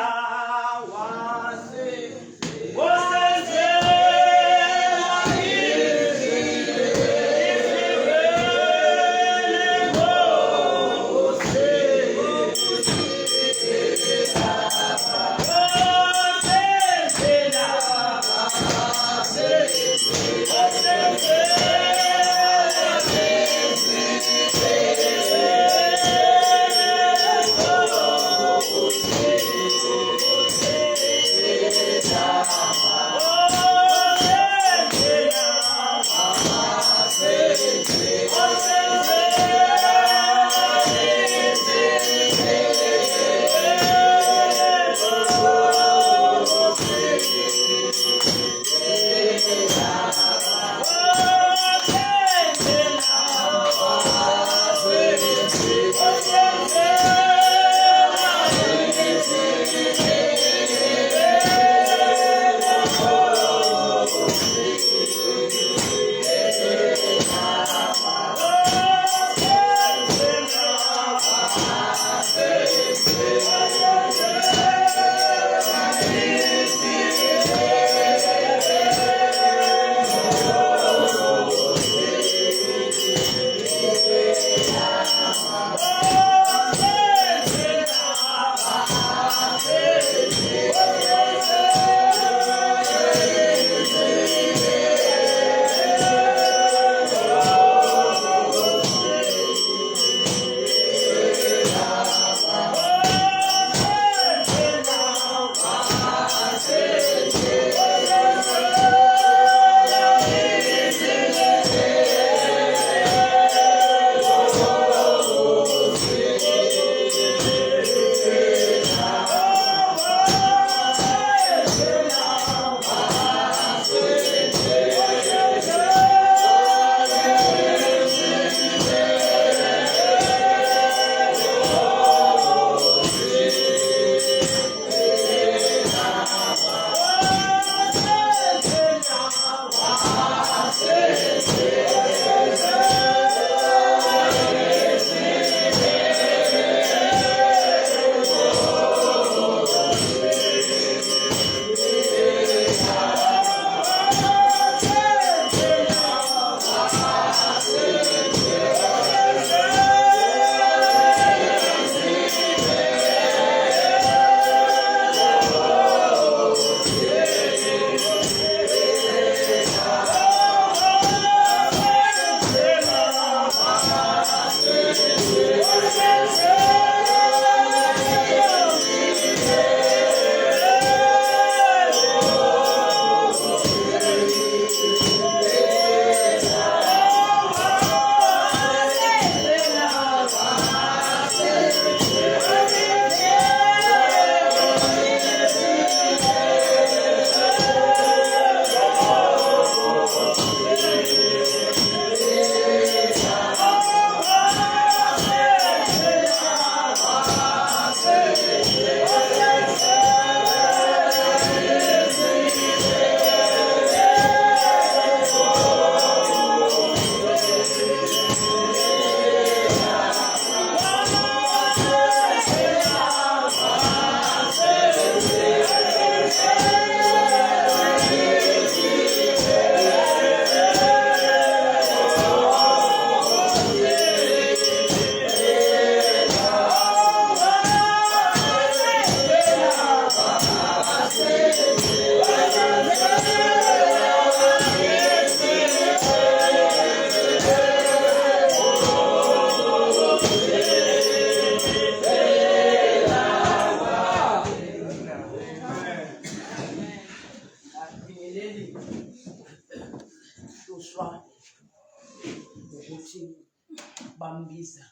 bambiza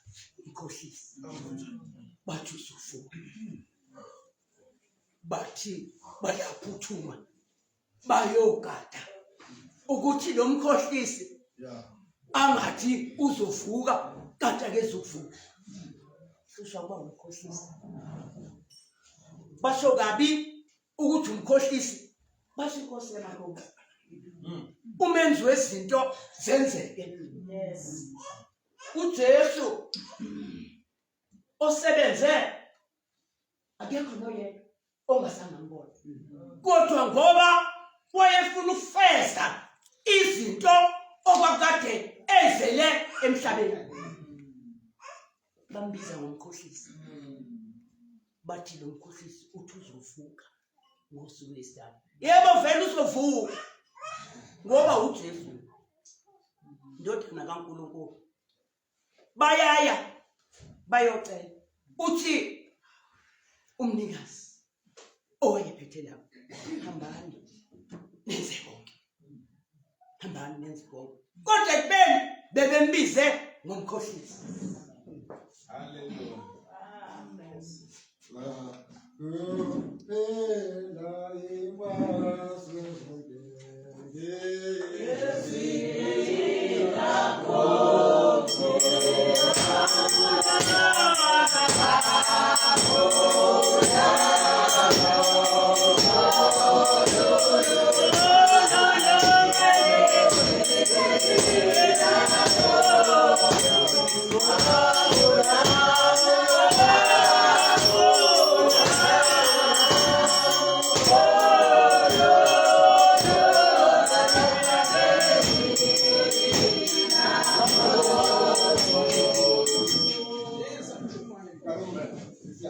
ikhohlisi bathi bayaphuthuma bayogada ukuthi lo mkhohlisi angathi uzovuka kanti akezukuvuka. Kusho kuba umkhohlisi. Basho kabi ukuthi umkhohlisi basho inkosi yamakhosi. Umenzi wezinto zenzeke. Yes. uJesu osebenze akekho noyedwa ongasangambona. Kodwa ngoba wayefuna ukufeza izinto okwakade ezele emhlabeni, bambiza ngomkhohlisi. Bathi lo mkhohlisi uthi uzovuka ngosuku lwesithathu. Yebo vele uzovuka ngoba uJesu indodana kaNkulunkulu. Bayaya bayocela uthi umnikazi owayephethe lapho, hambani nenze konke, hambani nenze konke. Kodwa kubeni bebembize ngomkhohlisi. Hallelujah.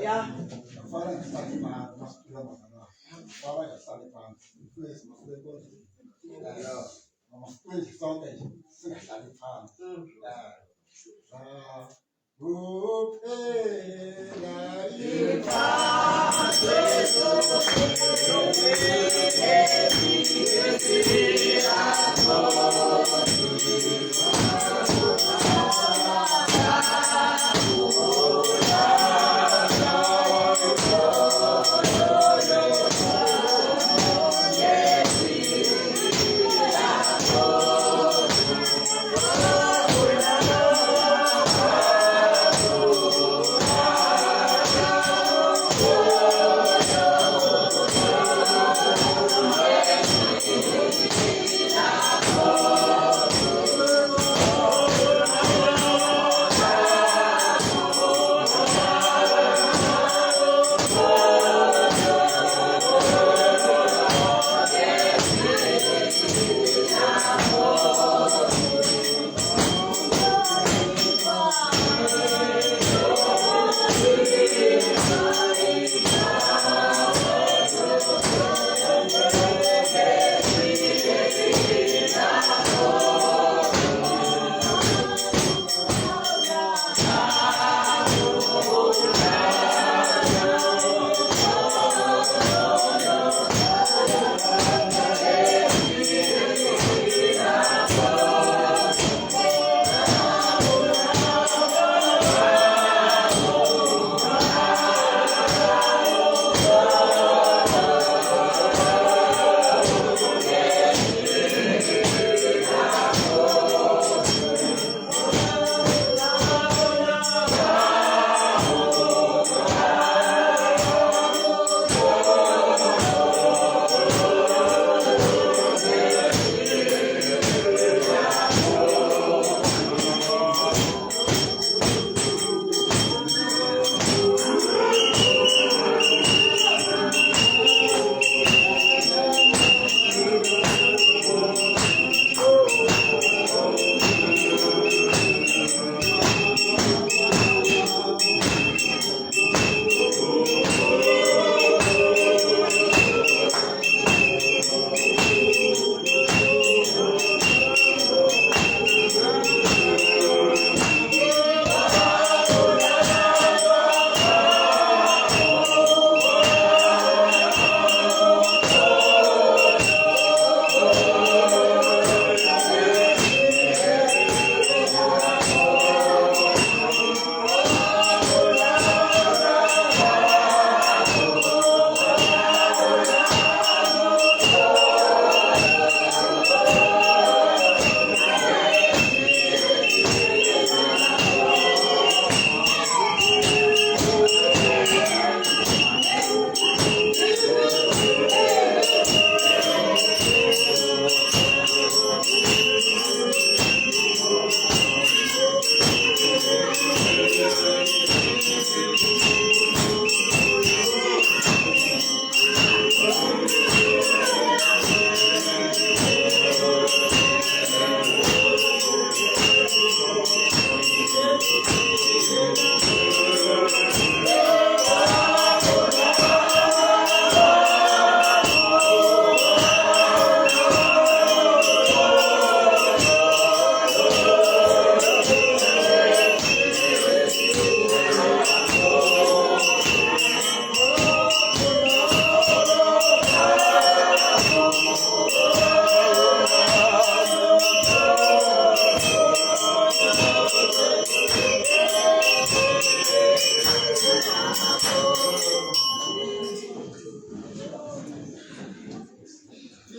Yeah.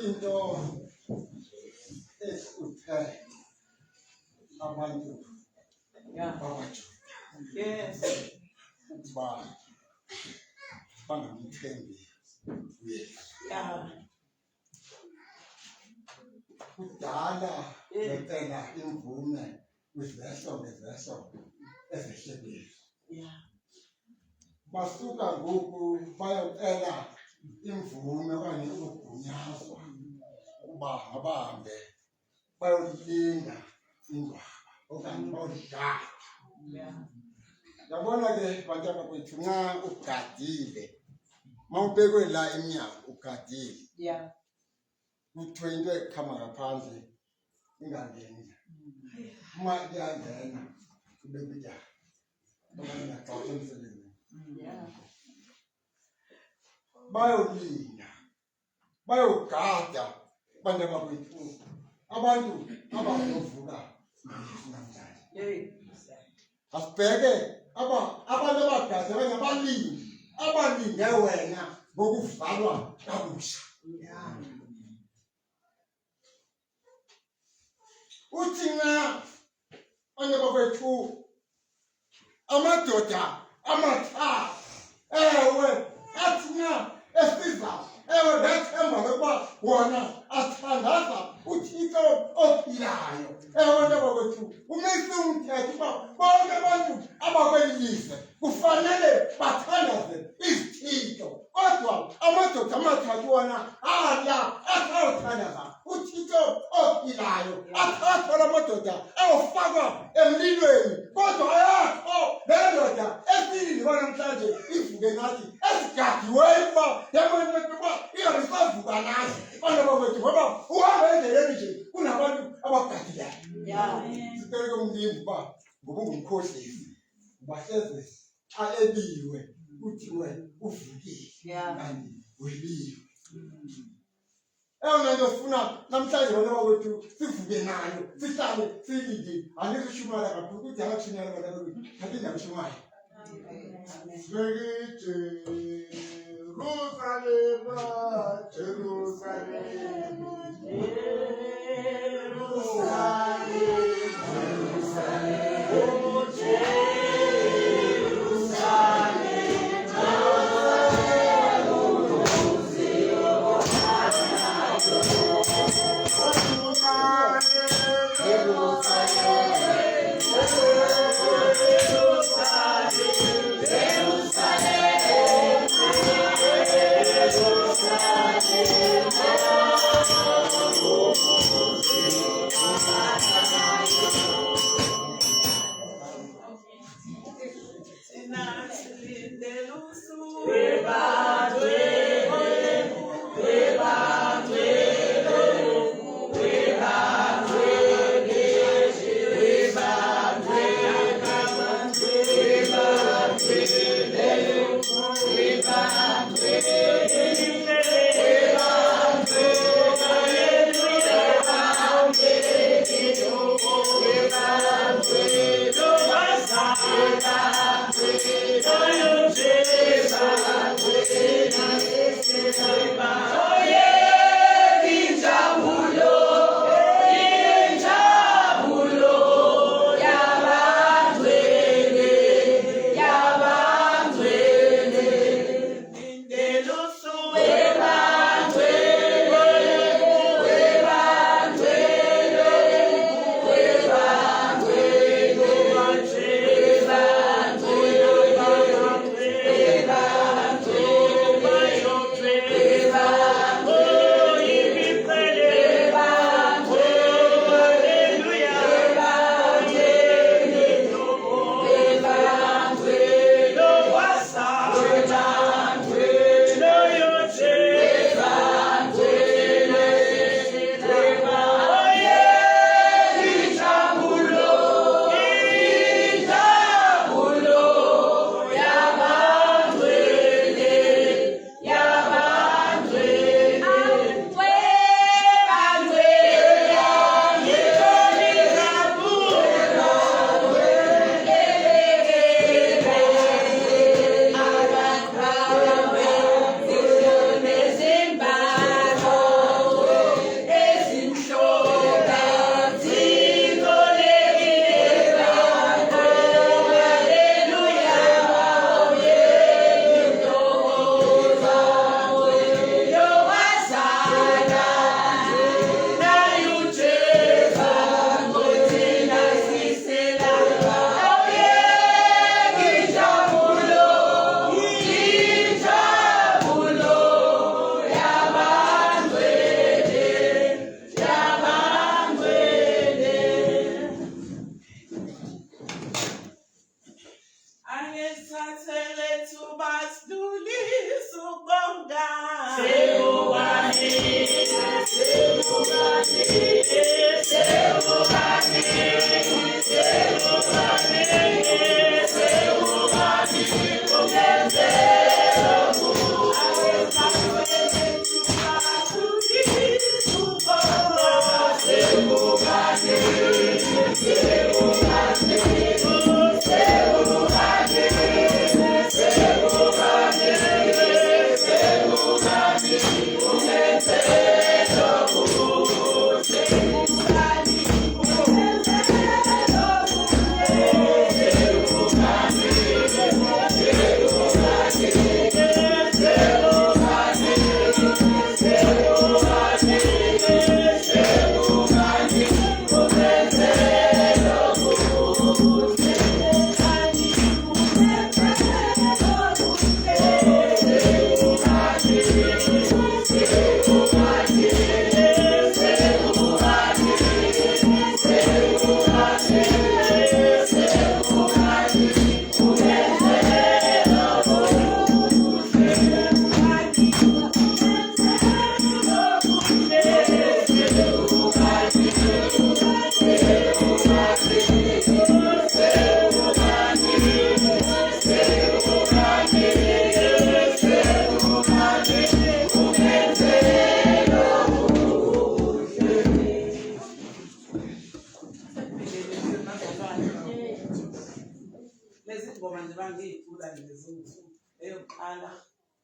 into esuthe abantu babaJuda ukuba bangamthembi uYesu. Kudala becela imvume kwiveso ngeveso ezehlebile. Basuka ngoku bayocela imvume okanye ukugunyazwa ukuba mabahambe bayolinda indwaba okanye bayoligada. Yabona ke bantwana kwethu, nxa ugadile mawubekwe la emnyango ugadile kuthiwe into eqhama ngaphandle ingangeni, uma iyangena kube kutyala okanye naxaxa emsebenzini. Bayolinda bayogada bantu bakwethu, abantu abazovuka namhlanje. Asibheke abantu abagade okanye abalinde wena ngokuvalwa kabusha. Uthi nxa bantu bakwethu amadoda amathathu ewe athi nxa esiza ewe nethemba lokuba wona athandaza uThixo ophilayo. Ewe bantu bakwethu umise umthetho uba bonke abantu abakweli lizwe kufanele bathandaze izithixo, kodwa amadoda amathathu wona atawuthandaza uThixo ophilayo. Athathwa la madoda ayofakwa emlilweni, kodwa ayakho le ndoda esili namhlanje ivuke nathi esigadiweyo uba yabona uba ingabisavuka nathi bantu bakwethu, ngoba uhambe endleleni nje kunabantu abagadileyo. Sicele umlindi uba ngoba ungumkhohlisi ubahleze xa ebiwe kuthiwe uvukile kanti webiwe. Eyona nto sifuna namhlanje bantu bakwethu sivuke nayo, sihlale siyilinde. Angisishumala kakhulu kuthi akathunela bantu bakwethu kanti ndiyamshumayo. Jerusalem, Jerusalem,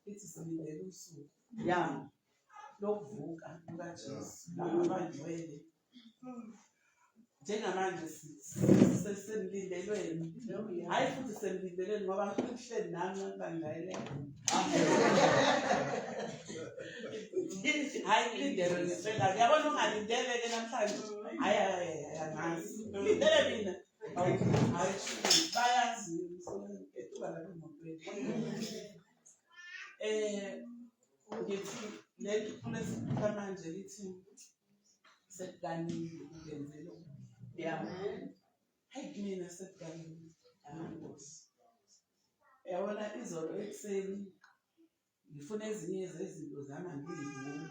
ithi silindele usuku ya lokuvuka kukaJesu labangcwele. Njengamanje senilindelweni, hayi futhi senilindelweni ngoba kuhleli nami ngibangayele. Hayi kulindele ngempela, ngiyabona ungalindele-ke namhlanje. Hayi angazi ngilindele mina. Hayi bayazi etuka lapho emotweni. Ngithi kulesikhula manje lithi sekukanile ukenzela hayi kumina sekukanile. Yabona izolo ekuseni ngifuna ezinye zezinto zami angiyiboni,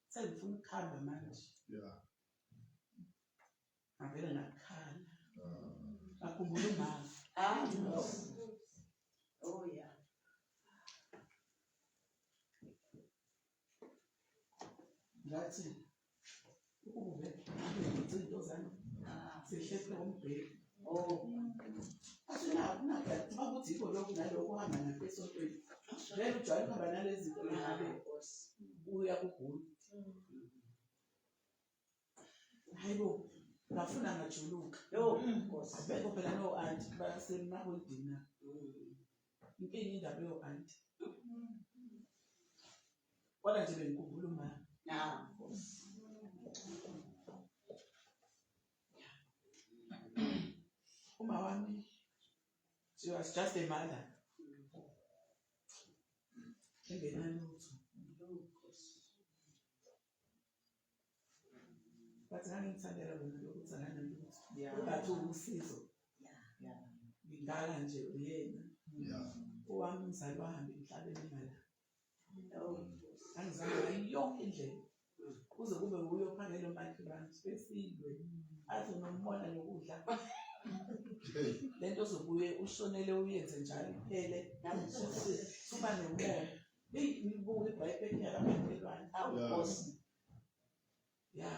sengifuna ukuhamba manje. Ngavele ngakhala ngakhumbula umama. Oh yeah. Ngathi ukube izinto zami zihlele ngombheki. Asinako bakuthi yikho lokhu nalokhu uhamba nakho esontweni. Vele ujwayele ukuhamba nalezi zinto ngabe uya kugula. Hayi bo, ngafuna ngajuluka. Abekho phela no-anti basemaholidini. Inkinga indaba yo-anti. Kodwa nje bengikhumbula umama. Uma wami, she was just a mother. Engenalutho. But ngangithandela bona lokuthi anganalutho. Ungathi usizo. Ngingala nje uyena. Owami umzali wahambe emhlabeni ngala. Angizange ngayo yonke indlela. Kuze kube uyophangela umakhelwane besilwe. Athi unombona nokudla. Lento zobuye ushonele uyenze njalo kuphele. Suba nomoya. Ngibuke iBhayibheli yabamakhelwane. Ya.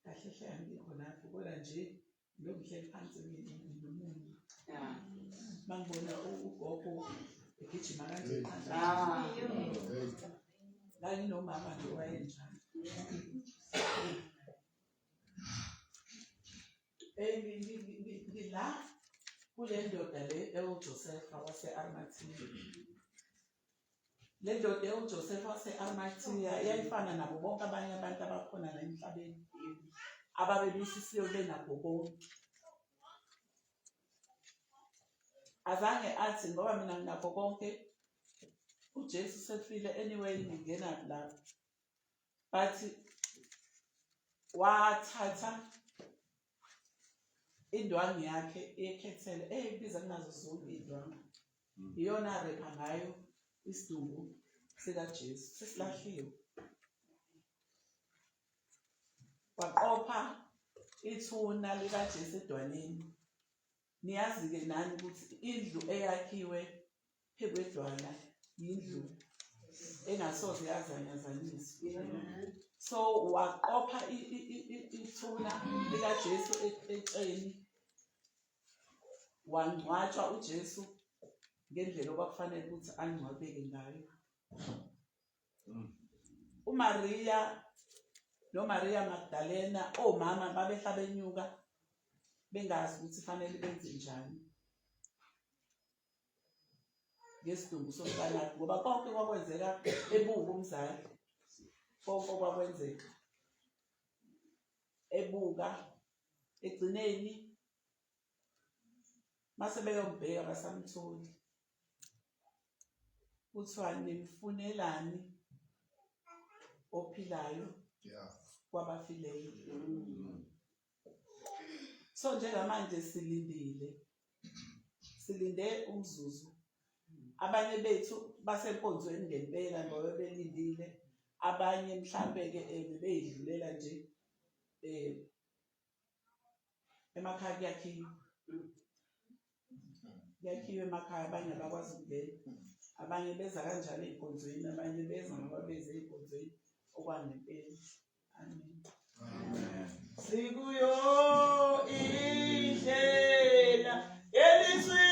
Kahle hle angikho lapho kodwa nje ngiyokuhleli phansi nomuntu. Mangibona ugogo egijima kanje phansi. La nginomama nje wayenjani. Ngila kule ndoda le uJosepha wase-Arimathea. Le ndoda uJosepha wase-Arimathea yayifana nabo bonke abanye abantu abakhona la emhlabeni ababebisisiwe benakho konke. Azange athi ngoba mina nginakho konke uJesu sefile anyway ngingena la. Bathi wathatha indwangu yakhe ekhethele ibiza kunazo zonke indwangu. Iyona repha ngayo isidumbu sikaJesu sesilahliwe. Waqopha ithuna likaJesu edwaneni. Niyazi-ke nani ukuthi indlu eyakhiwe phekwedwala indlu engasoze yazanyazanyiswa. So waqopha ithuna likaJesu eceleni. Wangcwatshwa uJesu ngendlela okwakufanele ukuthi angcwabeke ngayo. uMaria noMaria Magdalena omama babehla benyuka bengazi ukuthi fanele benze njani ngesidumbu somntwana ngoba konke kwakwenzeka ebuka umzali. Konke kwakwenzeka ebuka egcineni mase beyombheka basamtholi. Kuthiwa nimfunelani ophilayo kwabafileyo. So njengamanje silinde umzuzu. Abanye bethu basenkonzweni ngempela ngoba belindile. Abanye mhlambe-ke beyidlulela nje emakhaya kuyakhiwa emakhaya. Abanye abakwazi ukungena, abanye beza kanjalo ey'nkonzweni, abanye beza ngoba beze ey'nkonzweni okwangempela. Amen. Sikuyo indlela yeliswi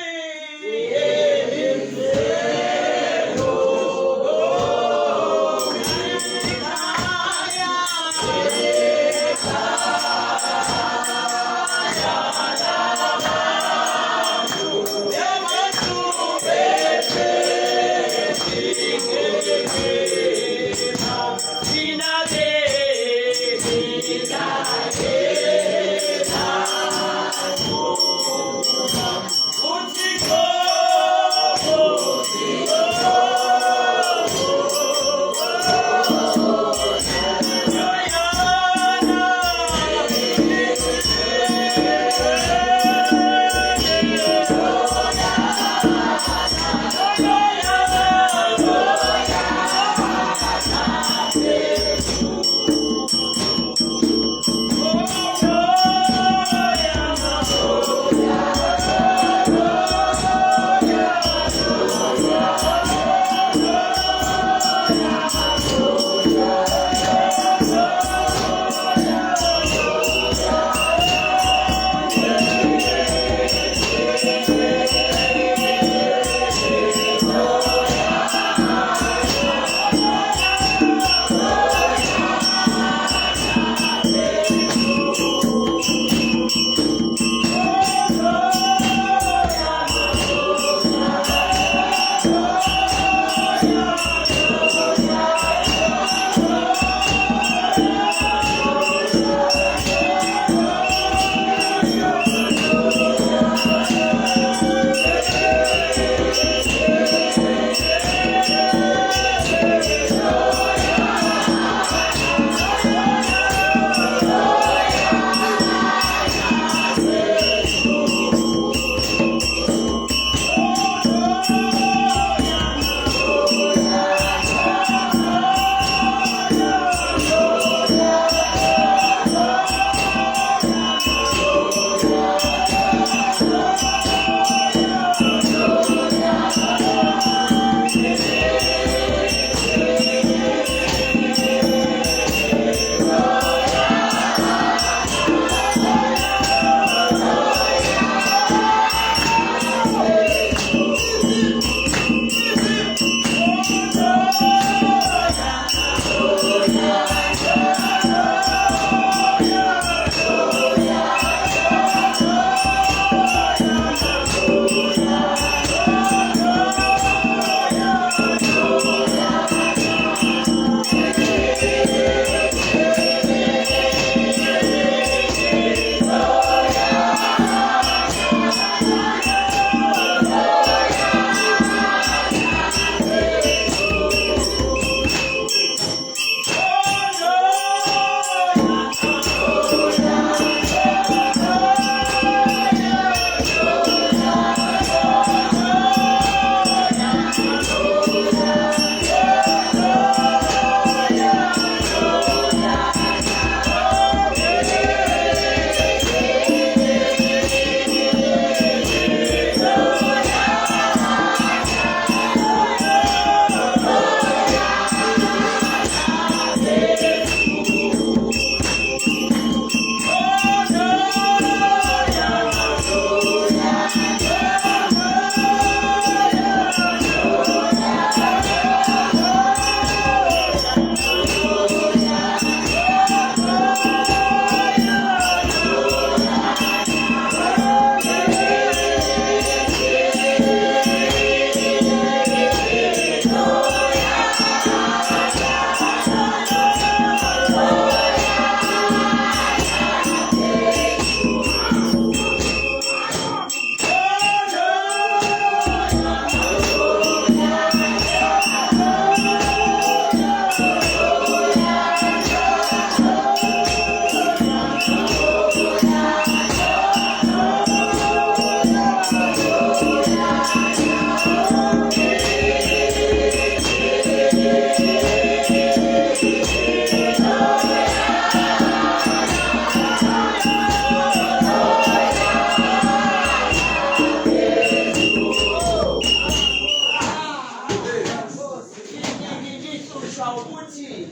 ukuthi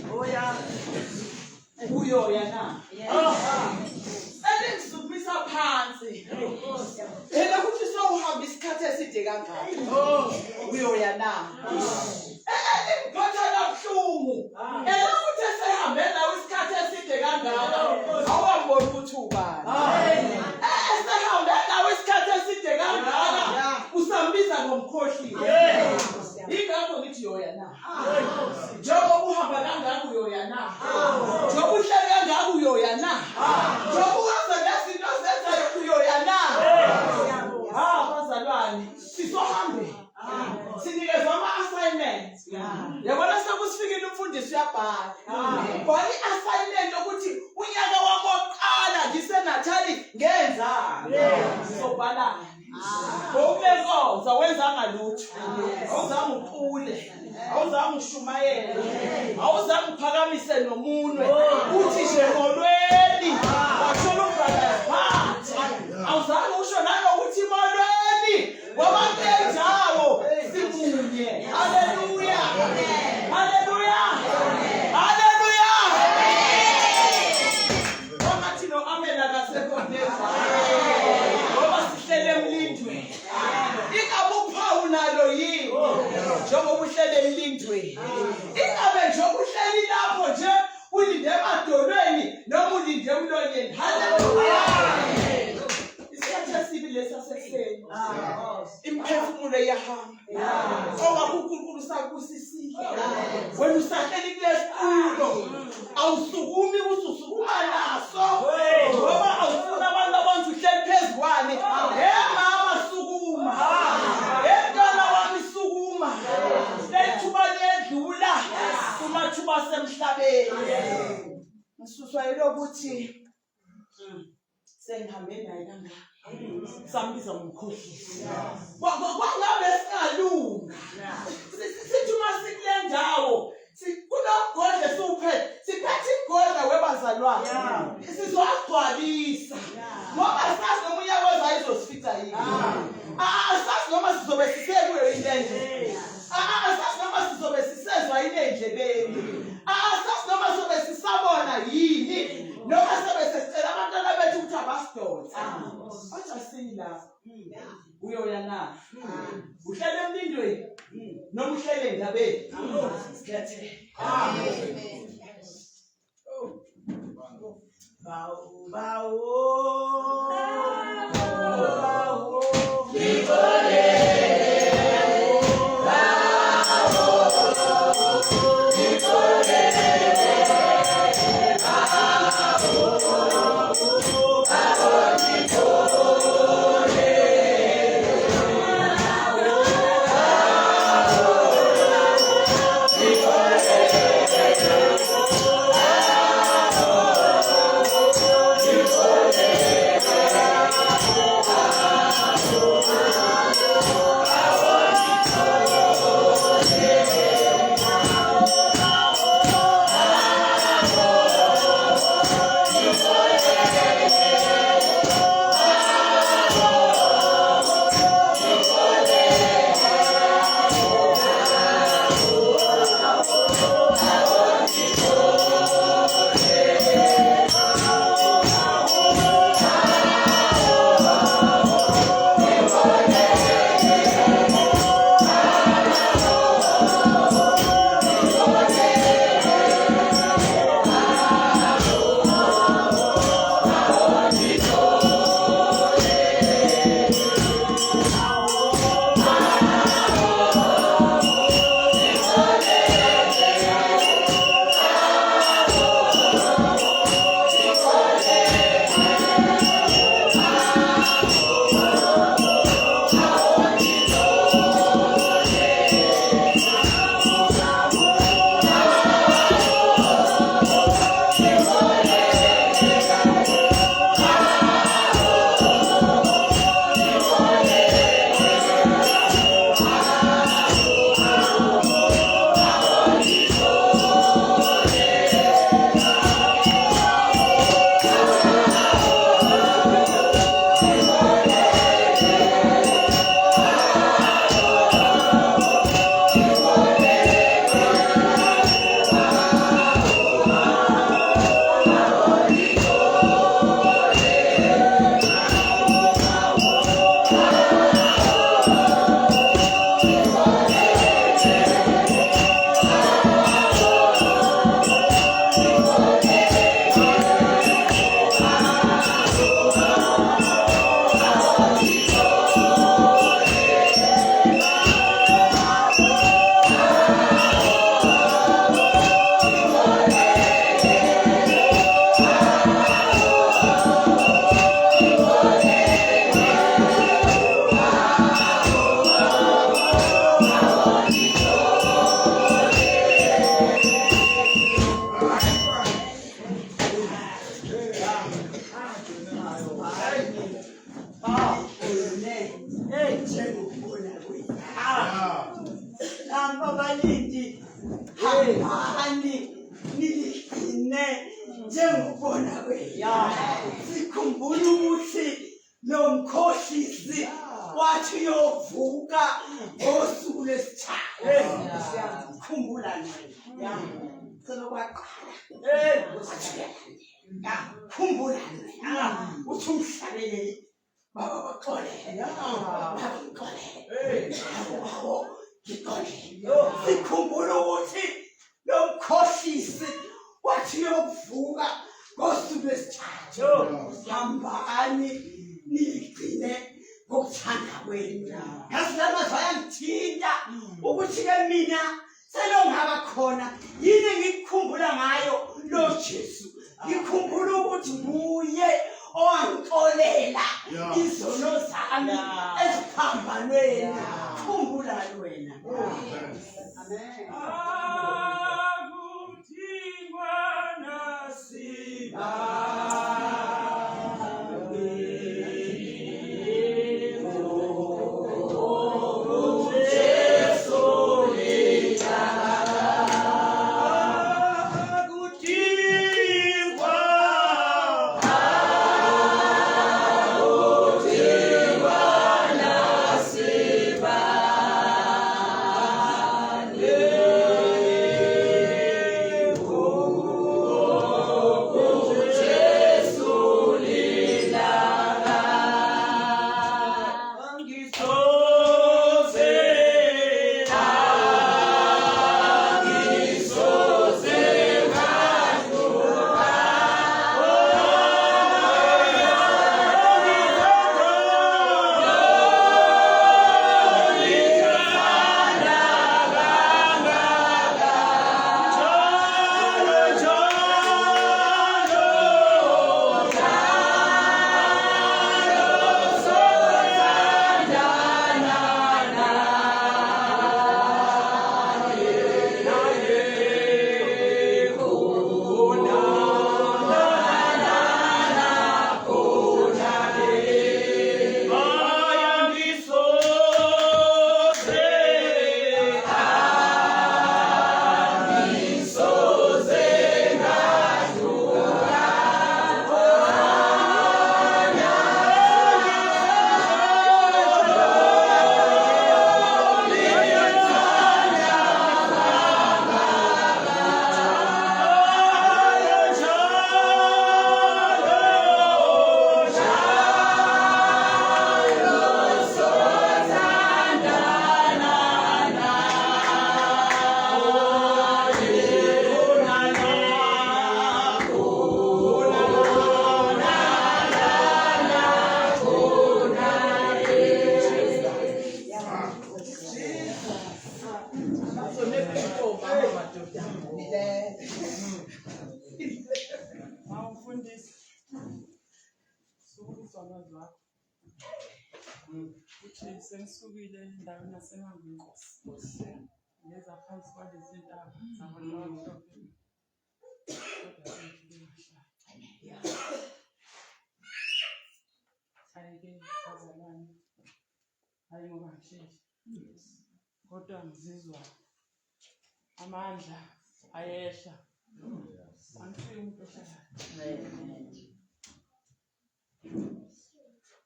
uyoya na elingizumisa phansi yena ukuthi sowuhamba isikhathi eside kangaka uyoya na elingiphatha kabuhlungu ukuthi esehambe nawe isikhathi eside kangaka awamboni ukuthi ubani esehambe nawe isikhathi eside kangaka usambiza ngomkhohlile ingakho ngithi yoya na njengoba uhamba kangaka uyoya na njengoba uhlele kangaka uyoya na njengoba uhambe nezinto zenzayo uyoya na bazalwane sizohambe sinikezwa ama-assignment yabona sekusifikile umfundisi uyabhala bhala i-assignment yokuthi unyaka wami wokuqala ngisenathali ngenzani sobhalani ngokubenkonza wenzanga lutho awuzange uqule awuzange ushumayele awuzange uphakamise nomunwe uthi nje molweni washola umbhala phansi awuzange usho nanokuthi molweni ngoba kenjawo simunye haleluya haleluya haleluya wamathi no amen akasekho neza ngoba sihlele emlindweni ingabe uphawu nalo yini njengoba uhlele emlindweni ingabe njengoba uhleli lapho nje ulinde emadolweni noma ulinde emlonyeni haleluya isikhathi esibi lesasekuseni imphefumulo iyahamba ongabe uNkulunkulu sakusisile wena usahleli kulesitulo awusukumi ukuthi usukuma naso ngoba awufuna abantu abantu uhleli phezu kwani mama sukuma mntwana wami sukuma lethuba ledlula kumathuba asemhlabeni ngisuswa yilokuthi sengihambe naye kangaka sambiza ngomkhohlisi kwangabe singalunga sithi uma sikule ndawo kunogodle siwuphethe siphethe igodla webazalwane sizowagcwalisa ngoba sazi noma unyaka ozayo izosifica yini asazi noma sizobe sisekuyo indendle asazi noma sizobe sisezwa yini endlebeni asazi noma sizobe sisabona yini noma sobe sesicela abantwana bethu ukuthi abasidonse ajasini lapho uyoya na uhlele emlindweni noma uhlele endabeni sikhethe amen bawo bawo bawo Yeah. njengokubona kwethu sikhumbula ukuthi lo mkhohlisi wathi uyovuka ngosuku lwesithathu. Khumbula wena selokwaqala khumbula wena uthi umhlabeleli baba baxolele sikhumbula ukuthi lo mkhohlisi wathi uyovuka ngosuku lwesithathu. Hambani nigcine ngokuthanda kwenu. Yazi la mazwi ayangithinta ukuthi-ke mina selongaba khona yini ngikukhumbula ngayo lo Jesu. Ngikhumbula ukuthi nguye owangixolela izono zami eziphambanweni. Khumbula wena. Amen. Akuthingwa nasiba. Sengisukile endaweni naseMangweni ngeza phansi kwalezi ntaba zabantu abamhlophe kodwa ayike bazalwane hayi ngoba ngisheshe kodwa ngizizwa amandla ayehla angifiki umuntu ohlala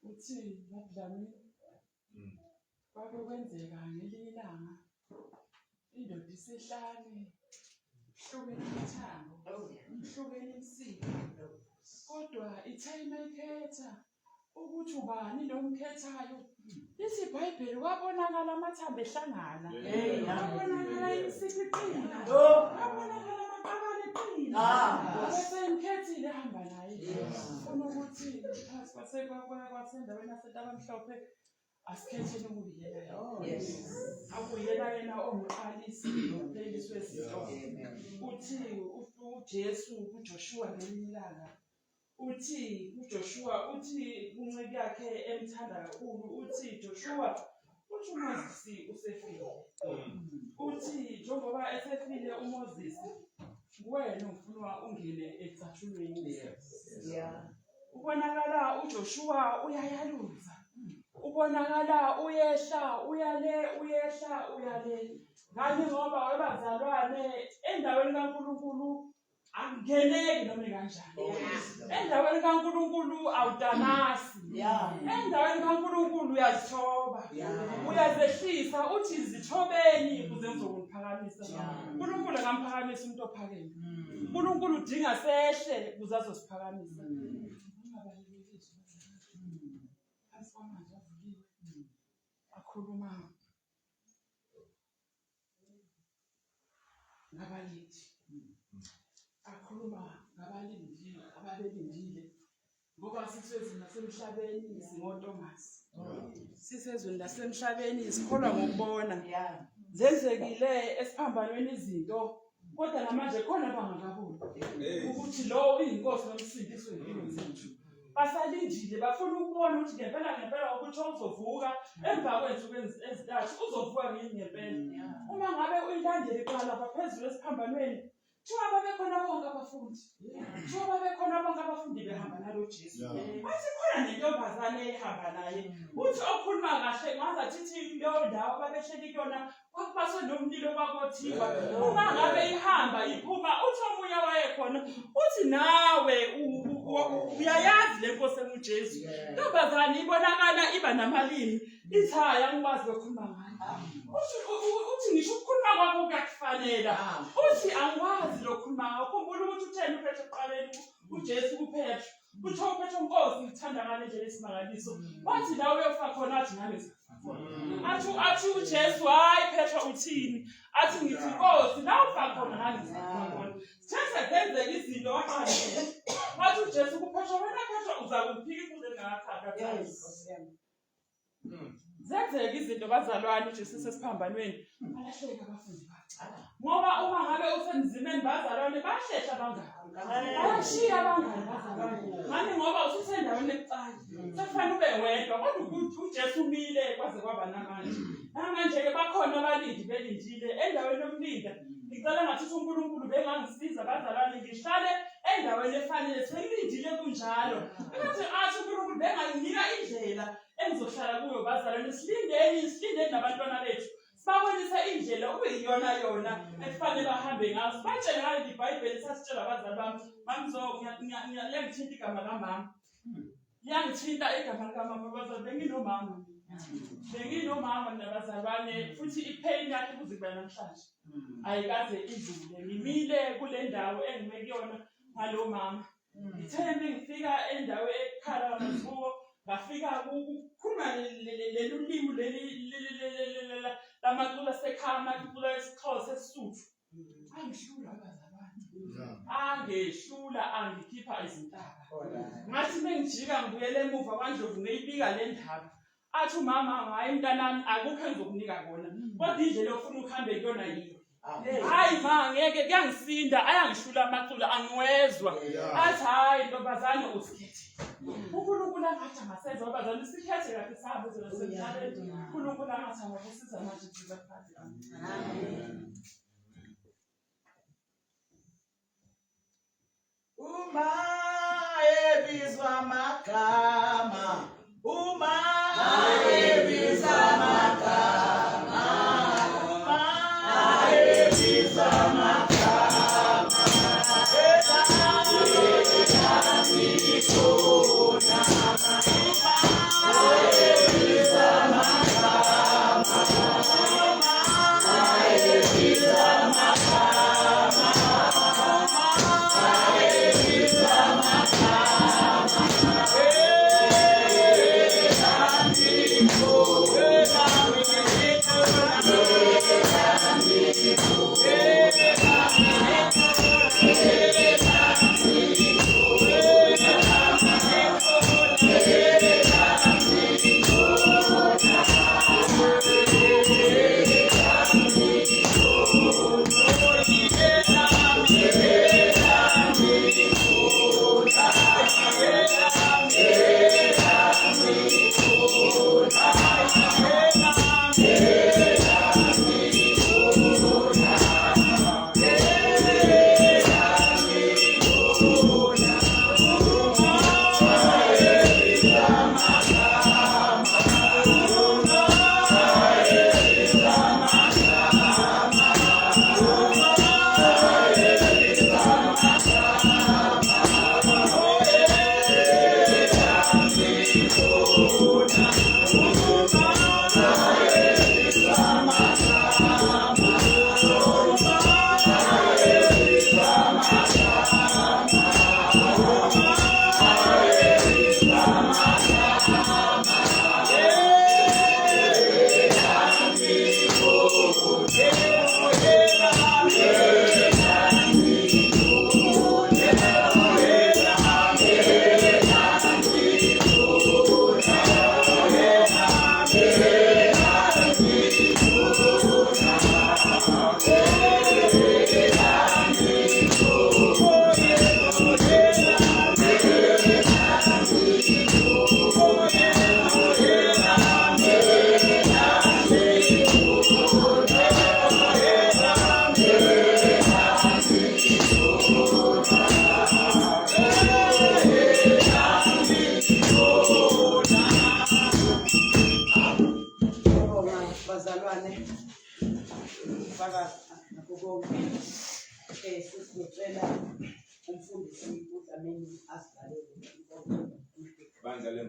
uthi badlami kwakwenzeka ngelinye ilanga indoda isehlane hlukene ithambo hlukene insika kodwa ithayime ikhetha ukuthi ubani lo mkhethayo lithi iBhayibheli kwabonakala amathambo ehlangana kwabonakala insika iqina kwabonakala amaqabane eqina bese imkhethile hamba naye ufuna ukuthi phasi kwasendaweni yasentabamhlophe asikhethele ukuyena akuyena yena ongumqalisi nomphekisi wezinto uthi uJesu kuJoshua ngelinye ilanga uthi uJoshua uthi unceke yakhe emthanda kakhulu uthi Joshua uthi uMoses usefile uthi njengoba esefile uMoses kuwena ufuna ungene ecathulweni ubonakala uJoshua uyayaluza ubonakala uyehla uyale uyehla uyale ngani ngoba webazalwane endaweni kaNkulunkulu awungeneki noma kanjani. Endaweni kaNkulunkulu awutanasi. Endaweni kaNkulunkulu uyazithoba. Uyazehlisa uthi izithobeni ukuze ngizokuphakamisa. uNkulunkulu akamphakamisa umuntu ophakeme. uNkulunkulu udinga sehle ukuze azosiphakamisa. Akhuluma ngabalithi. Akhuluma ngabalindile, ababelindile. Ngoba sisezweni nasemhlabeni singoNtomasi. Sisezweni nasemhlabeni sikholwa ngokubona. Zenzekile esiphambanweni izinto kodwa namanje khona bangakaboni ukuthi lo uyinkosi nomsindisi wempilo zethu. Basalindile bafuna ukubona ukuthi ngempela ukuthi uzovuka emva kwensuku ezintathu uzovuka ngempela. Uma ngabe uyilandele iqala phezulu esiphambanweni Njengoba bekhona bonke abafundi. Njengoba bekhona bonke abafundi behamba nalo Jesu. Wathi khona nentombazane ehamba naye. Uthi okhuluma kahle ngazathi ithi leyo ndawo babesheli kuyona kwakubaswe nomlilo kwakothiwa. Uma ngabe ihamba iphuma uthi omunye wayekhona uthi nawe uyayazi lenkosi emuJesu. Intombazane ibonakala iba namalimi ithaya ngikwazi ukukhuluma ngayo. Uthi ngisho ukukhuluma kwakho kuyakufanela. Uthi angikwazi lokhuluma ngakho khumbula ukuthi utheni uPetro eqaleni uJesu kuPetro. Utho uPetro Nkosi ngithanda ngale nje lesimangaliso. Wathi la uyofa khona athi nami athi uJesu hayi Petro uthini? Athi ngithi Nkosi la ufa khona nami khona. Sithatha kwenzeka izinto waqala. Wathi uJesu kuPetro wena Petro uzakuphika kuze ngakhathaka. Zenzeka izinto bazalwane uJesu sesiphambanweni alahleka abafundi bakhe. Ngoba uma ngabe usemzimeni bazalwane bashesha abangani. Bayashiya abangani bazalwane. Ngani ngoba ususendaweni ebucayi. Sekufanele ube wedwa kodwa ukuthi uJesu umile kwaze kwaba namanje. Namanje ke bakhona abalindi belindile endaweni yokulinda. Ngicela ngathi uNkulunkulu bengangisiza bazalwane ngihlale endaweni efanele sengilindile kunjalo. Ngathi uNkulunkulu benganginika indlela engizohlala kuyo bazalwane silindeni nabantwana bethu. Sibabonisa indlela okuyiyona yona ekufanele bahambe ngazo. Batshela ngale iBhayibheli sasitshela abazali bami, ngiyangithinta igama kaMama. Ngiyangithinta igama likaMama bazalwane benginomama nabazalwane futhi ipain yakhe kuze kube namhlanje. Ayikaze idlule. Ngimile kule ndawo engime kuyona ngalo mama. Ngithembe ngifika endawo ekhala amazuko ngafika ukukhuluma lelulimi lamacula sekhama icula esiXhosa esisuthu. Angihlula abazalwane. Angehlula angikhipha izintaba. Ngathi mengijika ngibuyele emuva kwaNdlovu ngiyibika le ndaba. Athi umama hayi mntanami akukho engizokunika kona. Kodwa indlela ofuna ukuhambe kuyona yiyo. Hayi ma ngeke kuyangisinda ayangihlula amacula angiwezwa. Athi hayi ntombazane usikhethe. uNkulunkulu angathi amasenza abazali sikhethe kahle sabe zesemhlabeni. uNkulunkulu angathi angasiza manje thina phansi. Amen. Uma ebizwa amagama, uma ebizwa amagama, uma ebizwa amagama,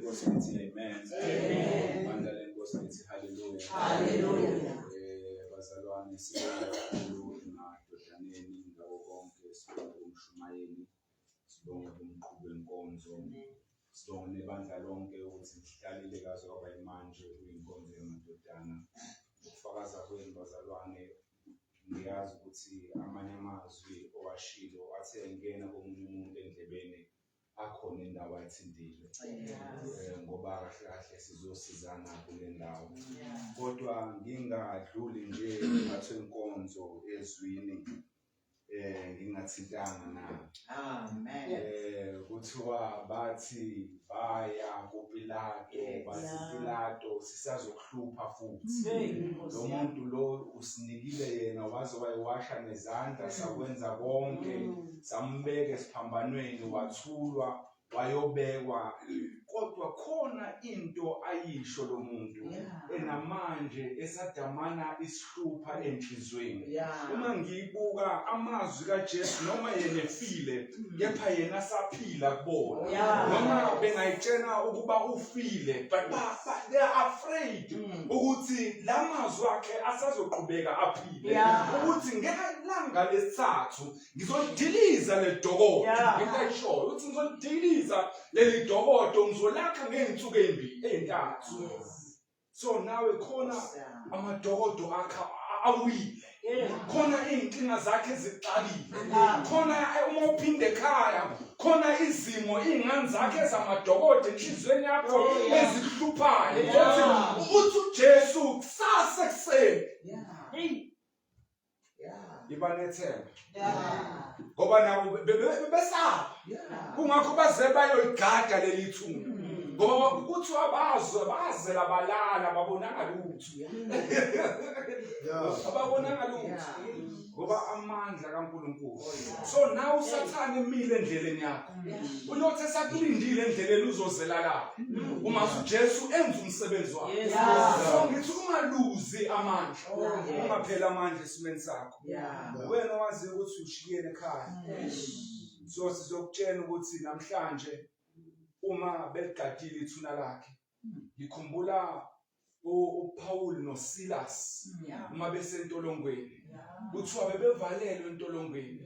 lenkosi lithi amen. Ibandla lenkosi lithi hallelujah. Hallelujah. Bazalwane sibonga kakhulu emadodaneni ngabo bonke, sibonga kumshumayeli, sibonga kumqhubi wenkonzo, sibonga nebandla lonke ukuthi lihlalile kaze kwaba manje kuyinkonzo yamadodana. Ukufakaza kwenu bazalwane, ngiyazi ukuthi amanye amazwi owashilo athe engena komunye umuntu endlebeni akhona indawo ayithindile, ngoba kahle kahle sizosizana kule ndawo. Kodwa ngingadluli nje ngathi inkonzo ezwini ngingathintanga na. Amen. Kuthiwa bathi baya kuPilato, bathi Pilato sisazokuhlupha futhi. Lo muntu lo usinikile yena waze wayiwasha nezandla sakwenza konke, sambeke esiphambanweni, wathulwa, wayobekwa. Kodwa khona into ayisho lo muntu enamanje esadamana isihlupha enhlizweni. Uma ngiyibuka amazwi kaJesu noma yena efile, kepha yena saphila kubona. Noma bengayitshena ukuba ufile, but they are afraid ukuthi lamazwi akhe asazoqhubeka aphile. Ukuthi ngelanga lesithathu ngizodiliza le dokodo. Ngiyasho ukuthi ngizodiliza leli dokodo, ngizolakha ngeensuku ezintathu. So nawe khona amadokodo akha awile. Khona inkinga zakhe zixakile. Khona uma uphinde ekhaya, khona izimo ingane zakhe zamadokodo enhlizweni yakho ezikuhluphayo. Uthi uJesu kusasa kuseni. Ibanethemba. Ngoba nabo besaba. Kungakho baze bayoligada leli thuna. Ngoba kuthi bazela balala babonanga lutho. Ababonanga lutho. Ngoba amandla kaNkulunkulu. So now usathane emile endleleni yakho. Uyothi esakulindile endleleni uzozela la. Uma uJesu enza umsebenzi wakhe. So ngithi ungaluzi amandla. Ungaphela amandla esimeni sakho. Wena wazi ukuthi ushiyene ekhaya. So sizokutshela ukuthi namhlanje uma beligadile ithuna lakhe, ngikhumbula uPaul noSilas uma besentolongweni. Kuthiwa bebevalelwe entolongweni.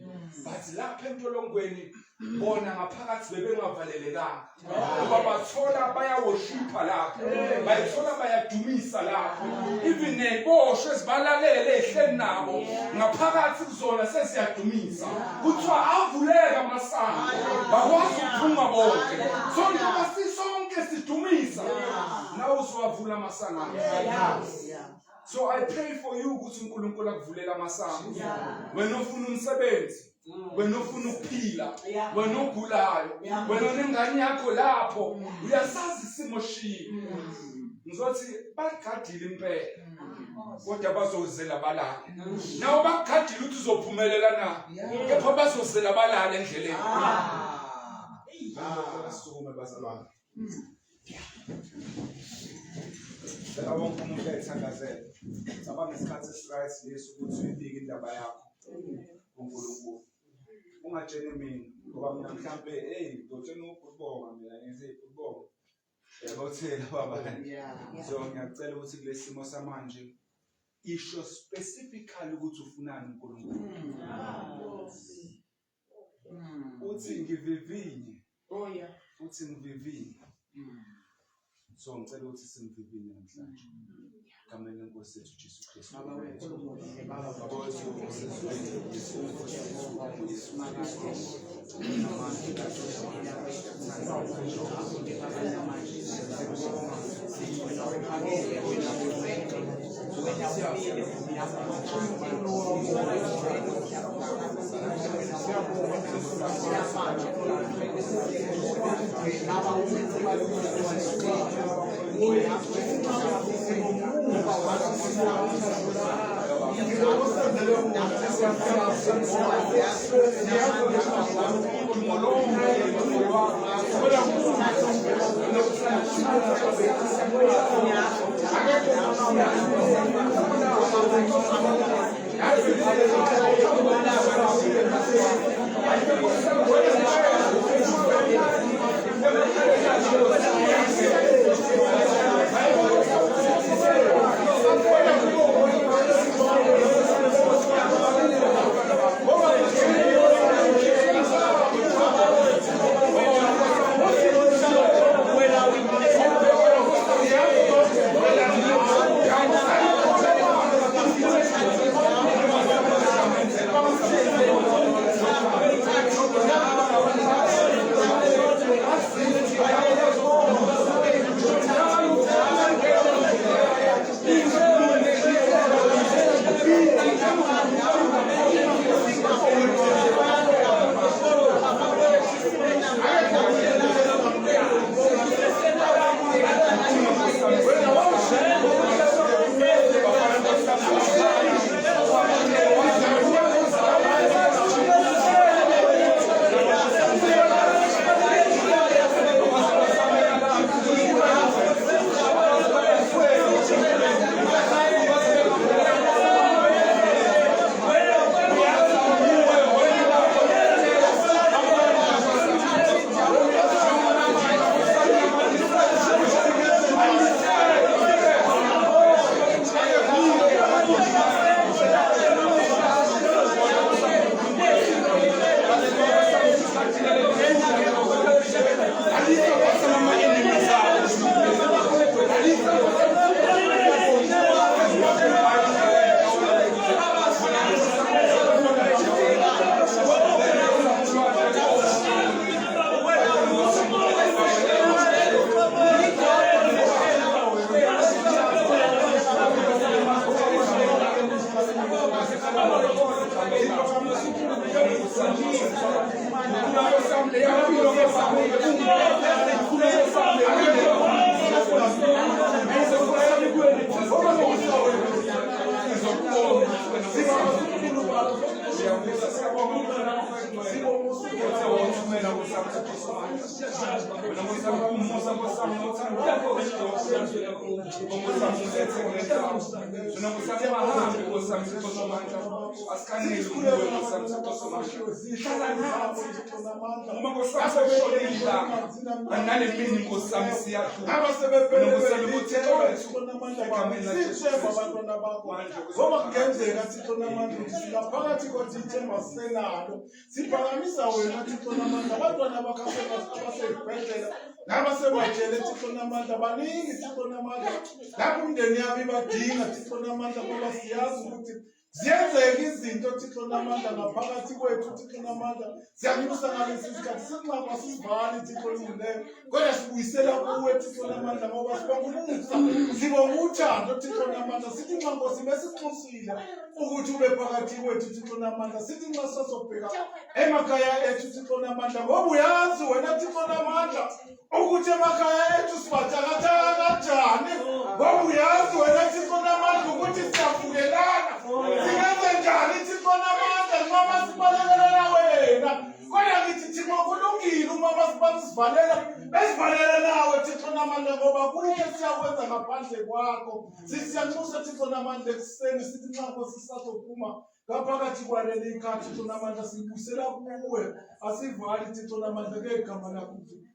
Bathi lapha entolongweni bona ngaphakathi bebengavalelekanga. Ngoba bathola bayaworshipha lapho. Bayithola bayadumisa lapho. Even neboshwe zibalalele ehleni nabo. Ngaphakathi kuzona sesiyadumisa. Kuthiwa avuleka amasango. Bakwazi ukuphuma bonke. So njengoba sisonke sidumisa, nawe uzowavula amasango. So I pray for you ukuthi uNkulunkulu akuvulela amasango. Wena ufuna umsebenzi, wena ufuna ukuphila, wena ogulayo, wena nengane yakho lapho, uyasazi isimo shini. Ngizothi bagadile impela. Kodwa bazozela balala. Nawo bagadile ukuthi uzophumelela na. Kepha bazozela balala endleleni. Asisukume bazalwane. Phela wonke umuntu uyayithakazela. Cabanga isikhathi esiright leso ukuthi uyibike indaba yakho kuNkulunkulu. Ungatsheni mina ngoba mina mhlambe ngotshena ukubonga mina ngize ukubonga. Yabothela babani. So ngiyacela ukuthi kule simo samanje isho specifically ukuthi ufunani uNkulunkulu. Uthi ngivivinye. Uthi ngivivinye. So ngicela ukuthi simvivinye namhlanje. Kamele lenkosi yethu Jesu Kristu. Thank you. siphakamisa wena Thixo namandla abantwana abasebhedlela nabasebajele Thixo namandla baningi Thixo namandla lapho umndeni yabo ibadinga Thixo namandla ngoba siyazi ukuthi ziyenzeka izinto Thixo namandla ngaphakathi kwethu Thixo namandla siyakubusa ngalesi sikhathi sinqaba sivali Thixo olungileyo kodwa sibuyisela kuwe Thixo namandla ngoba sibonga umusa sibonga uthando Thixo namandla sithi nxa Nkosi besixhusile ukuthi ube phakathi kwethu Thixo namandla sithi nxa sazobheka emakhaya ethu Thixo namandla ngoba uyazi wena Thixo namandla ukuthi emakhaya ethu sibathakathaka kanjani ngoba uyazi wena Thixo namandla ukuthi siyavukelana singenze njani Thixo namandla noma sibalekelela wena kodwa ngithi Thixo kulungile uma basivalela besivalela nawe Thixo namandla ngoba kuke siyakwenza ngaphandle kwakho siyanxusa Thixo namandla ekuseni sithi nxa Nkosi sisazophuma ngaphakathi kwaleli ikhathi Thixo namandla sibusela kuwe asivali Thixo namandla ngegama lakho Thixo